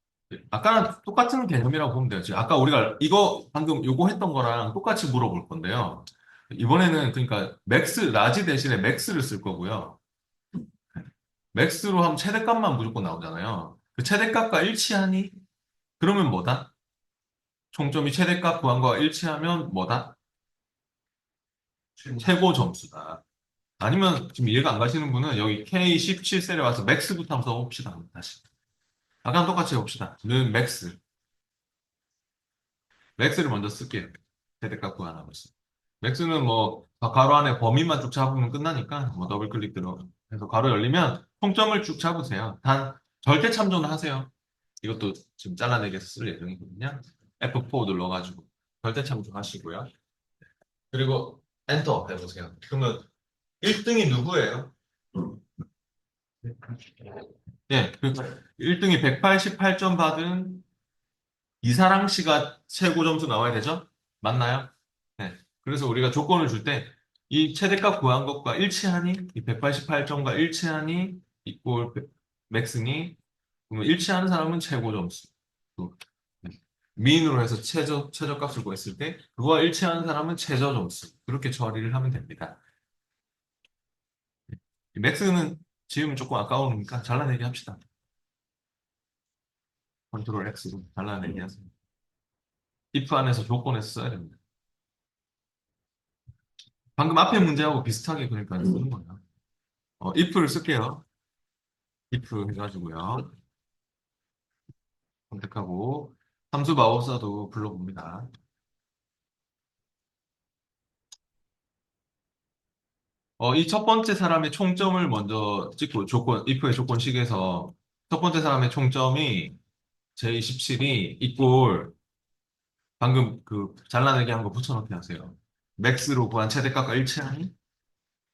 아까랑 똑같은 개념이라고 보면 돼요. 지금 아까 우리가 이거 방금 요거 했던 거랑 똑같이 물어볼 건데요. 이번에는 그러니까 맥스 라지 대신에 맥스를 쓸 거고요. 맥스로 하면 최대값만 무조건 나오잖아요. 그 최대값과 일치하니? 그러면 뭐다? 총점이 최대값 구한 거와 일치하면 뭐다? 최고 점수다. 아니면 지금 이해가 안 가시는 분은 여기 K17셀에 와서 맥스부터 한번 써봅시다. 다시. 아까랑 똑같이 해봅시다. 는 맥스. 맥스를 먼저 쓸게요. 최대값 구하는 수. 맥스는 뭐 가로 안에 범위만 쭉 잡으면 끝나니까 뭐 더블 클릭 들어가서 가로 열리면 총점을 쭉 잡으세요. 단 절대 참조는 하세요. 이것도 지금 잘라내기 위해서 쓸 예정이거든요. F4 눌러가지고 절대 참조하시고요. 그리고 엔터 해보세요. 그러면 1등이 누구예요? 네, 그 1등이 188점 받은 이사랑 씨가 최고 점수 나와야 되죠? 맞나요? 네. 그래서 우리가 조건을 줄 때 이 최대값 구한 것과 일치하니 이 188점과 일치하니 이꼴 맥스니 그러면 일치하는 사람은 최고 점수. 또, 네. 미인으로 해서 최저값을 구했을 때 그거와 일치하는 사람은 최저 점수. 그렇게 처리를 하면 됩니다. 이 맥스는 지으면 조금 아까우니까 잘라내기 합시다. 컨트롤 X로 잘라내기 하세요. if 안에서 조건에서 써야 됩니다. 방금 앞에 문제하고 비슷하게 그러니까 쓰는 거예요. if를 쓸게요. if 해가지고요. 선택하고 함수 마법사도 불러봅니다. 이 첫 번째 사람의 총점을 먼저 찍고 if의 조건식에서 첫 번째 사람의 총점이 J17이 이꼴 방금 그 잘라내기 한 거 붙여넣기 하세요. 맥스로 구한 최대값과 일치하니?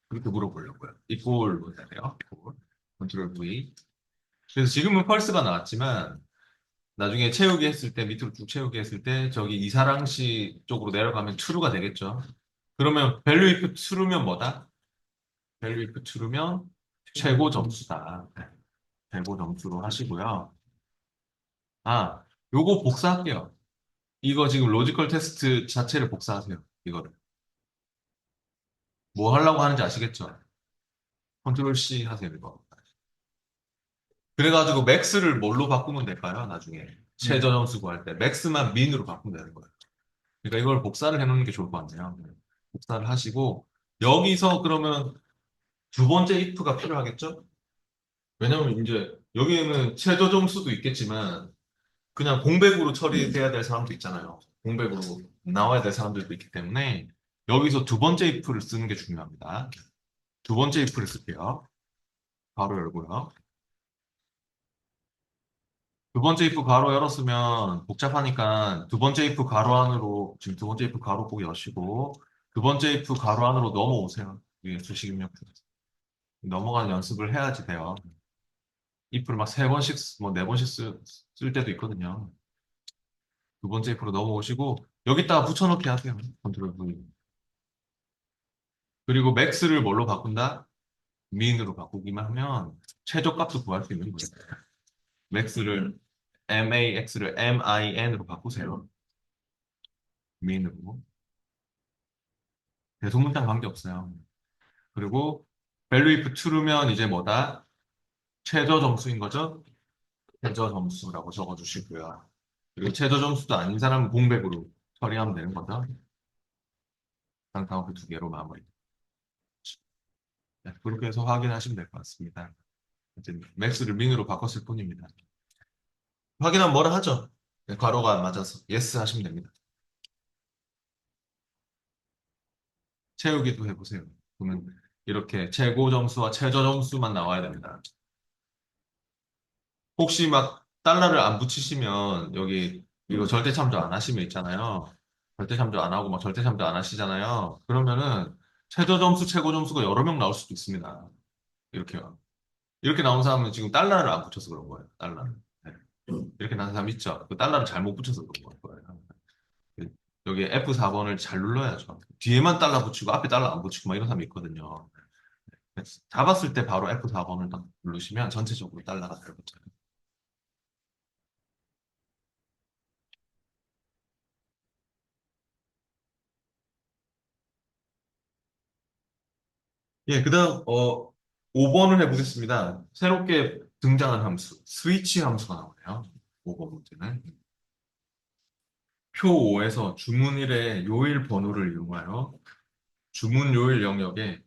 그렇게 물어보려고요. 이꼴로 해야 돼요. 이꼴. 컨트롤 V. 그래서 지금은 펄스가 나왔지만 나중에 채우기 했을 때, 밑으로 쭉 채우기 했을 때, 저기 이사랑 씨 쪽으로 내려가면 true가 되겠죠. 그러면 value if true면 뭐다? value if true면 최고 점수다. 네, 최고 점수로 하시고요. 아, 요거 복사할게요. 이거 지금 로지컬 테스트 자체를 복사하세요. 이거를. 뭐 하려고 하는지 아시겠죠? 컨트롤 C 하세요, 이거. 그래가지고 맥스를 뭘로 바꾸면 될까요? 나중에. 최저 점수 구할 때. 맥스만 민으로 바꾸면 되는 거예요. 그러니까 이걸 복사를 해놓는 게 좋을 것 같네요. 네. 복사를 하시고 여기서 그러면 두 번째 if가 필요하겠죠? 왜냐면 이제 여기에는 최저 점수도 있겠지만 그냥 공백으로 처리돼야 될 사람도 있잖아요. 공백으로 나와야 될 사람들도 있기 때문에 여기서 두 번째 if를 쓰는 게 중요합니다. 두 번째 if를 쓸게요. 바로 열고요. 두 번째 if 가로 열었으면 복잡하니까 두 번째 if 가로 안으로 지금 두 번째 if 가로 꼭 여시고 두 번째 if 가로 안으로 넘어오세요. 위에 수식 입력 넘어가는 연습을 해야지 돼요. if를 막 세 번씩 뭐 네 번씩 쓸 때도 있거든요. 두 번째 if로 넘어오시고 여기다가 붙여넣기 하세요. 컨트롤 V. 그리고 max를 뭘로 바꾼다? min으로 바꾸기만 하면 최저값을 구할 수 있는 거예요. max를 max를 min으로 바꾸세요. min으로. 대소문장 관계없어요. 그리고 value if true면 이제 뭐다? 최저 점수인 거죠? 최저 점수라고 적어주시고요. 그리고 최저 점수도 아닌 사람은 공백으로 처리하면 되는 거죠. 상단어표 두 개로 마무리. 네, 그렇게 해서 확인하시면 될 것 같습니다. 이제 맥스를 민으로 바꿨을 뿐입니다. 확인하면 뭐라 하죠? 네, 괄호가 안 맞아서 yes 하시면 됩니다. 채우기도 해보세요. 그러면 이렇게 최고 점수와 최저 점수만 나와야 됩니다. 혹시 막 달러를 안 붙이시면 여기 이거 절대 참조 안 하시면 있잖아요. 절대 참조 안 하고 막 절대 참조 안 하시잖아요. 그러면은 최저 점수, 최고 점수가 여러 명 나올 수도 있습니다. 이렇게요. 이렇게 나온 사람은 지금 달러를 안 붙여서 그런 거예요. 달러를. 네. 이렇게 나온 사람 있죠. 그 달러를 잘못 붙여서 그런 거예요. 그 여기 F4번을 잘 눌러야죠. 뒤에만 달러 붙이고 앞에 달러 안 붙이고 막 이런 사람이 있거든요. 잡았을 때 바로 F4번을 딱 누르시면 전체적으로 달러가 잘 붙어요. 예, 그다음 5번을 해보겠습니다. 새롭게 등장한 함수, 스위치 함수가 나오네요. 5번 문제는. 표 5에서 주문일의 요일 번호를 이용하여 주문 요일 영역에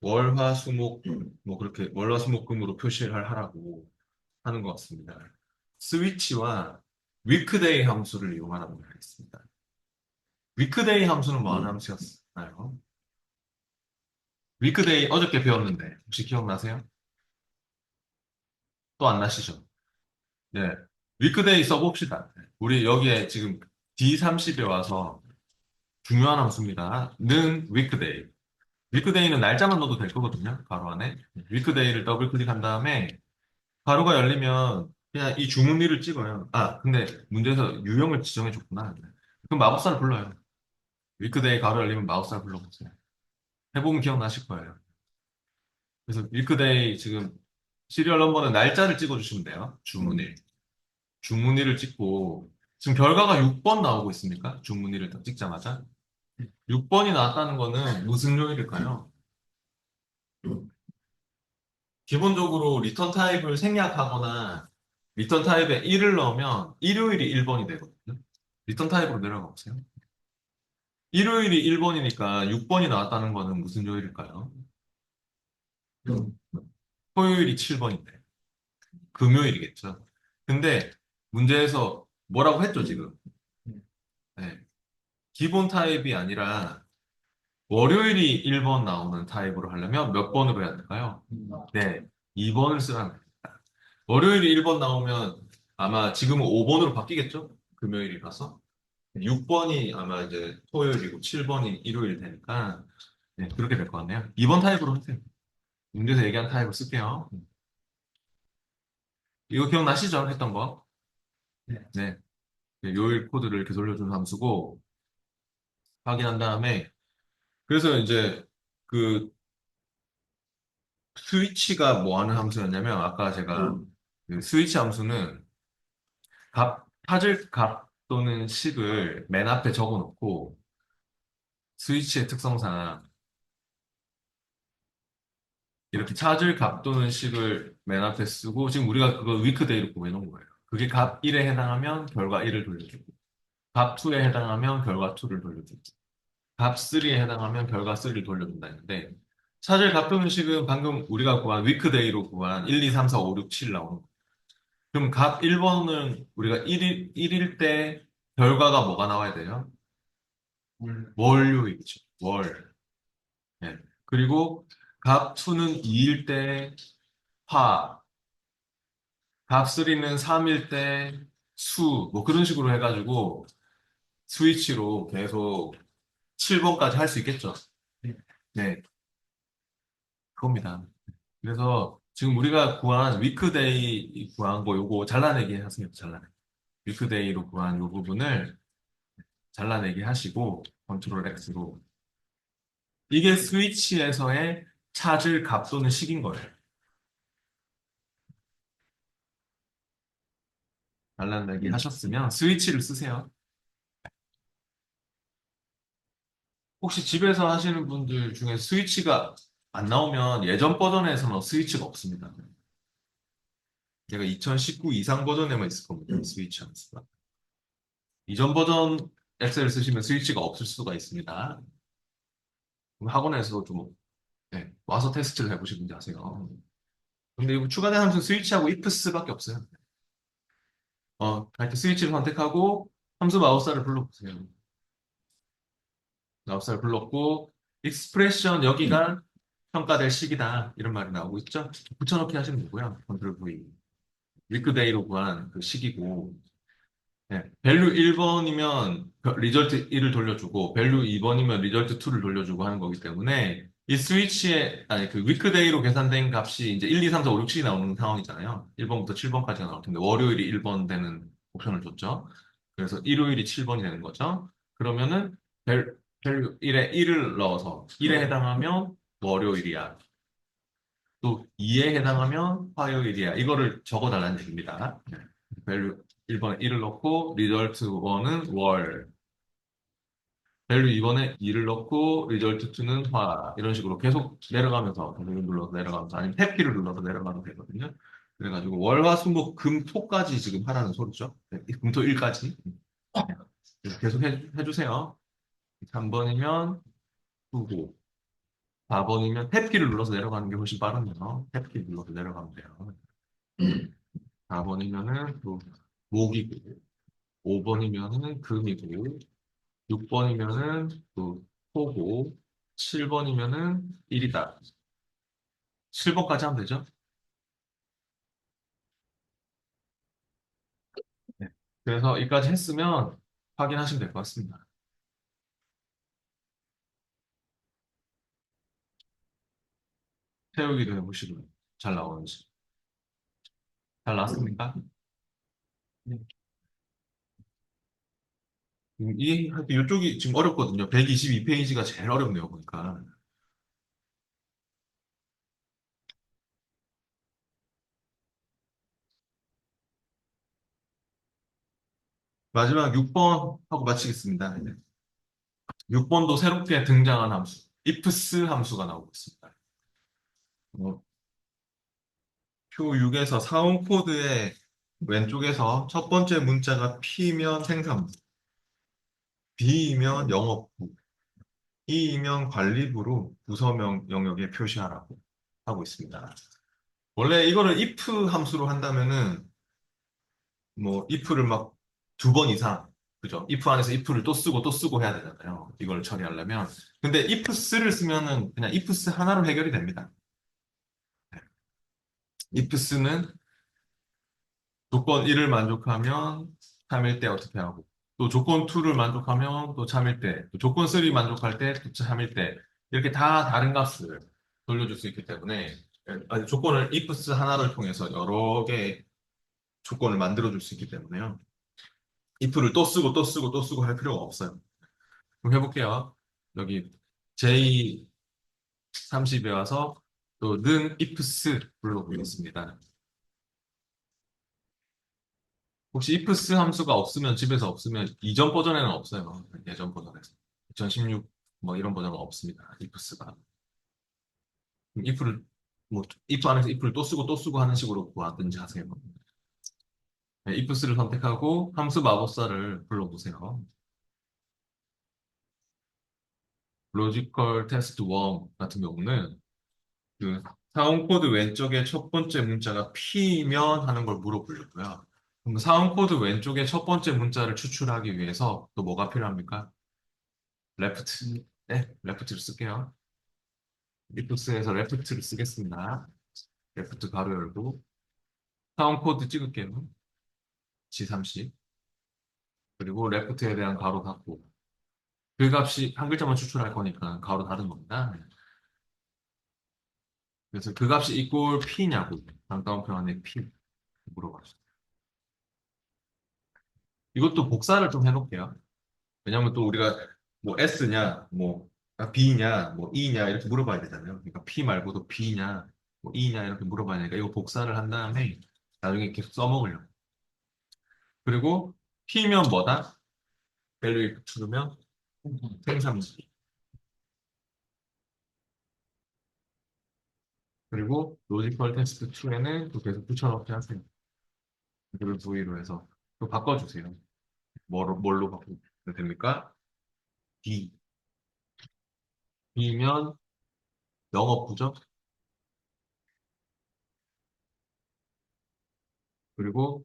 월, 화, 수, 목, 뭐 그렇게 월, 화, 수, 목, 금으로 표시를 하라고 하는 것 같습니다. 스위치와 위크데이 함수를 이용하라고 하겠습니다. 위크데이 함수는 뭐 하는 함수였나요? 위크데이 어저께 배웠는데 혹시 기억나세요? 또 안 나시죠? 네. 위크데이 써봅시다. 우리 여기에 지금 D30에 와서 중요한 함수입니다. 는 위크데이. 위크데이는 날짜만 넣어도 될 거거든요. 가로 안에. 위크데이를 더블 클릭한 다음에 가로가 열리면 그냥 이 주문위를 찍어요. 아, 근데 문제에서 유형을 지정해 줬구나. 그럼 마법사를 불러요. 위크데이 가로 열리면 마법사를 불러보세요. 해보면 기억나실 거예요. 그래서 위크데이 지금 시리얼 넘버는 날짜를 찍어주시면 돼요. 주문일. 주문위를 찍고 지금 결과가 6번 나오고 있습니까? 주문위를 딱 찍자마자. 6번이 나왔다는 거는 무슨 요일일까요? 기본적으로 리턴 타입을 생략하거나 리턴 타입에 1을 넣으면 일요일이 1번이 되거든요. 리턴 타입으로 내려가 보세요. 일요일이 1번이니까 6번이 나왔다는 거는 무슨 요일일까요? 토요일이 7번인데. 금요일이겠죠. 근데 문제에서 뭐라고 했죠, 지금? 네. 기본 타입이 아니라 월요일이 1번 나오는 타입으로 하려면 몇 번으로 해야 될까요? 네. 2번을 쓰라는 거예요. 월요일이 1번 나오면 아마 지금은 5번으로 바뀌겠죠? 금요일이라서. 6번이 아마 이제 토요일이고 7번이 일요일 되니까 네, 그렇게 될 것 같네요. 2번 타입으로 하세요. 문제에서 얘기한 타입을 쓸게요. 이거 기억나시죠? 했던 거. 네. 네, 요일 코드를 이렇게 돌려주는 함수고 확인한 다음에 그래서 이제 그 스위치가 뭐 하는 함수였냐면 아까 제가 그 스위치 함수는 찾을 값 또는 식을 맨 앞에 적어 놓고 스위치의 특성상 이렇게 찾을 값 또는 식을 맨 앞에 쓰고 지금 우리가 그거 위크데이로 구해놓은 거예요. 그게 값 1에 해당하면 결과 1을 돌려주고 값 2에 해당하면 결과 2를 돌려주고 값 3에 해당하면 결과 3를 돌려준다 했는데 찾을 값 또는 식은 방금 우리가 구한 위크데이로 구한 1, 2, 3, 4, 5, 6, 7 나오는 거예요. 그럼 값 1번은 우리가 1일 때 결과가 뭐가 나와야 돼요? 월요일이죠. 월. 네. 그리고 값 2는 2일 때 화, 값 3는 3일 때 수, 뭐 그런 식으로 해가지고 스위치로 계속 7번까지 할 수 있겠죠. 네, 그겁니다. 그래서 지금 우리가 구한 위크데이 구한 거 요거 잘라내기 하세요. 잘라내기. 위크데이로 구한 요 부분을 잘라내기 하시고 컨트롤 X로 이게 스위치에서의 찾을 값 또는 식인 거예요. 잘라내기 하셨으면 스위치를 쓰세요. 혹시 집에서 하시는 분들 중에 스위치가 안 나오면 예전 버전에서는 스위치가 없습니다. 제가 2019 이상 버전에만 있을 겁니다. 스위치 함수가. 이전 버전 엑셀 쓰시면 스위치가 없을 수가 있습니다. 그럼 학원에서 좀 네, 와서 테스트를 해보시든지 하세요. 근데 이거 추가된 함수 스위치하고 ifs밖에 없어요. 할 때 스위치를 선택하고 함수 마우스를 불러보세요. 마우스를 불렀고 익스프레션 여기가 평가될 식이다 이런 말이 나오고 있죠. 붙여넣기 하시면 되고요. 컨트롤 V. 위크데이로 구한 그 식이고 네. 밸류 1번이면 리절트 1을 돌려주고 밸류 2번이면 리절트 2를 돌려주고 하는 거기 때문에 이 스위치에 아니 그 위크데이로 계산된 값이 이제 1, 2, 3, 4, 5, 6, 7이 나오는 상황이잖아요. 1번부터 7번까지가 나올 텐데 월요일이 1번 되는 옵션을 줬죠. 그래서 일요일이 7번이 되는 거죠. 그러면은 밸류 1에 1을 넣어서 1에 해당하면 월요일이야. 또 2에 해당하면 화요일이야. 이거를 적어달라는 얘기입니다. 밸류 1번에 1을 넣고 리절트 1은 월, 밸류 2번에 2를 넣고 리절트 2는 화 이런 식으로 계속 내려가면서 버튼을 눌러서 내려가면서 아니면 탭키를 눌러서 내려가면 되거든요. 그래가지고 월, 화, 수, 목, 금, 토까지 지금 하라는 소리죠. 네, 금토 일까지 계속 해주세요. 3번이면 후고 4번이면 탭키를 눌러서 내려가는 게 훨씬 빠르네요. 탭키 눌러서 내려가면 돼요. 4번이면은 또 목이고 5번이면은 금이고 6번이면은 또 토고 7번이면은 일이다. 7번까지 하면 되죠? 네. 그래서 이까지 했으면 확인하시면 될 것 같습니다. 태우기도 해보시고 잘 나오는지. 잘 나왔습니까? 네. 이쪽이 지금 어렵거든요. 122페이지가 제일 어렵네요, 보니까. 마지막 6번 하고 마치겠습니다. 6번도 새롭게 등장한 함수, ifs 함수가 나오고 있습니다. 어, 표 6에서 사원 코드의 왼쪽에서 첫 번째 문자가 P면 생산부, B이면 영업부, E이면 관리부로 부서명 영역에 표시하라고 하고 있습니다. 원래 이거를 if 함수로 한다면은 뭐 if를 막 두 번 이상 그죠? if 안에서 if를 또 쓰고 해야 되잖아요. 이걸 처리하려면. 근데 ifs를 쓰면은 그냥 ifs 하나로 해결이 됩니다. ifs는 조건 1을 만족하면 참일 때 어떻게 하고, 또 조건 2를 만족하면 또 참일 때, 또 조건 3 만족할 때 또 참일 때, 이렇게 다 다른 값을 돌려줄 수 있기 때문에, 아니, 조건을 ifs 하나를 통해서 여러 개의 조건을 만들어줄 수 있기 때문에요. if를 또 쓰고 또 쓰고 또 쓰고 할 필요가 없어요. 그럼 해볼게요. 여기 J30에 와서 또 는 ifs 불러보겠습니다. 혹시 ifs 함수가 없으면 집에서 없으면 이전 버전에는 없어요. 예전 버전에서. 2016 뭐 이런 버전은 없습니다. ifs가. if를 뭐 if 안에서 if를 또 쓰고 하는 식으로 구하든지 하세요. 네, ifs를 선택하고 함수 마법사를 불러보세요. 로지컬 테스트 1 같은 경우는 그 사원 코드 왼쪽에 첫 번째 문자가 P면 하는 걸 물어보려고요. 그럼 사원 코드 왼쪽에 첫 번째 문자를 추출하기 위해서 또 뭐가 필요합니까? 레프트. 네, 레프트를 쓸게요. 리프스에서 레프트를 쓰겠습니다. 레프트 가로 열고 사원 코드 찍을게요. G30. 그리고 레프트에 대한 가로 닫고 그 값이 한 글자만 추출할 거니까 가로 닫은 겁니다. 그래서 그 값이 이꼴 P냐고 반가운 표현의 P 물어봤어요. 이것도 복사를 좀 해놓을게요. 왜냐면 또 우리가 뭐 S냐, 뭐 B냐, 뭐 E냐 이렇게 물어봐야 되잖아요. 그러니까 P 말고도 B냐, 뭐 E냐 이렇게 물어봐야 되니까 이거 복사를 한 다음에 나중에 계속 써먹으려고. 그리고 P면 뭐다? 밸류 추르면 생산물. 그리고 로지컬 테스트 2에는 또 계속 붙여넣기 하세요. 그걸 V로 해서 또 바꿔주세요. 뭘로 바꾸면 됩니까? D. B면 영업부죠. 그리고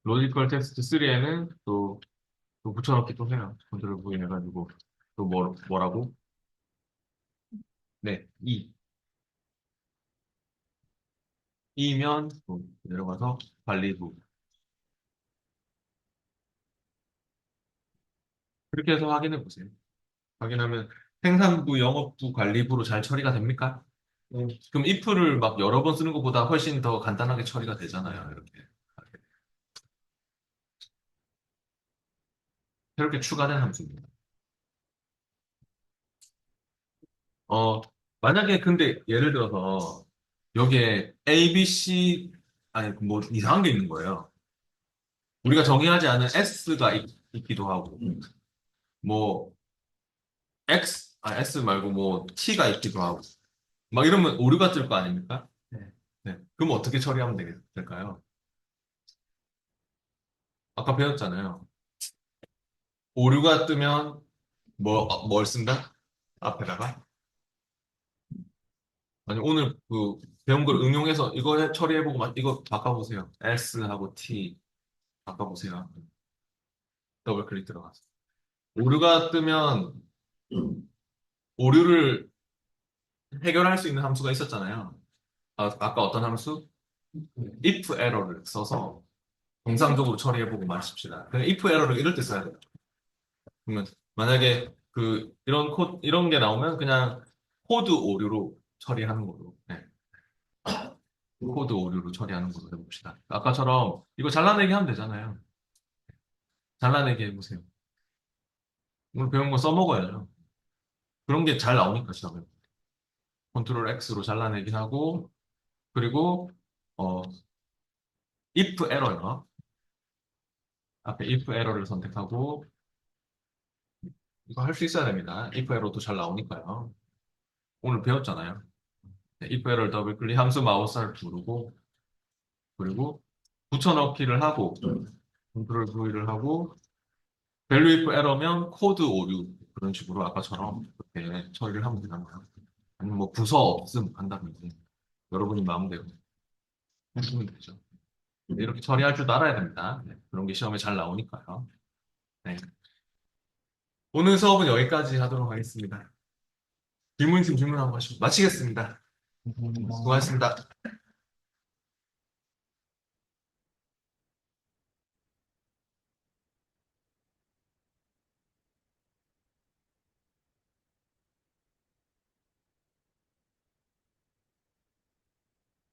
로지컬 텍스트 3에는 또 붙여넣기도 해요. 컨트롤 V 해가지고 또 뭐라고? 네, E면 또 내려가서 관리부. 그렇게 해서 확인해 보세요. 확인하면 생산부, 영업부, 관리부로 잘 처리가 됩니까? 그럼 if를 막 여러 번 쓰는 것보다 훨씬 더 간단하게 처리가 되잖아요. 이렇게. 이렇게 추가된 함수입니다. 어, 만약에 근데 예를 들어서 여기에 A, B, C 아니 뭐 이상한 게 있는 거예요. 우리가 정의하지 않은 S가 있기도 하고 뭐 S 말고 뭐 T가 있기도 하고 막 이러면 오류가 뜰 거 아닙니까? 네. 그럼 어떻게 처리하면 될까요? 아까 배웠잖아요. 오류가 뜨면 뭘 쓴다? 앞에다가 아니 오늘 그 배운 걸 응용해서 이거 처리해보고 이거 바꿔보세요. S하고 T 바꿔보세요. 더블 클릭 들어가서. 오류가 뜨면 오류를 해결할 수 있는 함수가 있었잖아요. 아까 어떤 함수? if error를 써서 정상적으로 처리해보고 말십시다. 그냥 if error를 이럴 때 써야 돼요. 그러면 만약에 이런 게 나오면 그냥 코드 오류로 처리하는 걸로. 네. 코드 오류로 처리하는 걸로 해봅시다. 아까처럼 이거 잘라내기 하면 되잖아요. 잘라내기 해보세요. 오늘 배운 거 써먹어야죠. 그런 게 잘 나오니까 시험에. 컨트롤 X로 잘라내기 하고 그리고 어, if 에러요. 앞에 if 에러를 선택하고 이거 할 수 있어야 됩니다. if 에러도 잘 나오니까요. 오늘 배웠잖아요. 네, if 에러를 더블 클릭 함수 마우스를 누르고 그리고 붙여넣기를 하고 컨트롤 V를 하고 value if 에러면 코드 오류 그런 식으로 아까처럼 그렇게 처리를 하면 되나요? 아니면 뭐 부서 없음 한다든지 여러분이 마음대로 해주면 되죠. 네, 이렇게 처리할 줄 알아야 됩니다. 네, 그런 게 시험에 잘 나오니까요. 네. 오늘 수업은 여기까지 하도록 하겠습니다. 질문 있으면 질문 한번 하시고 마치겠습니다. 수고하셨습니다.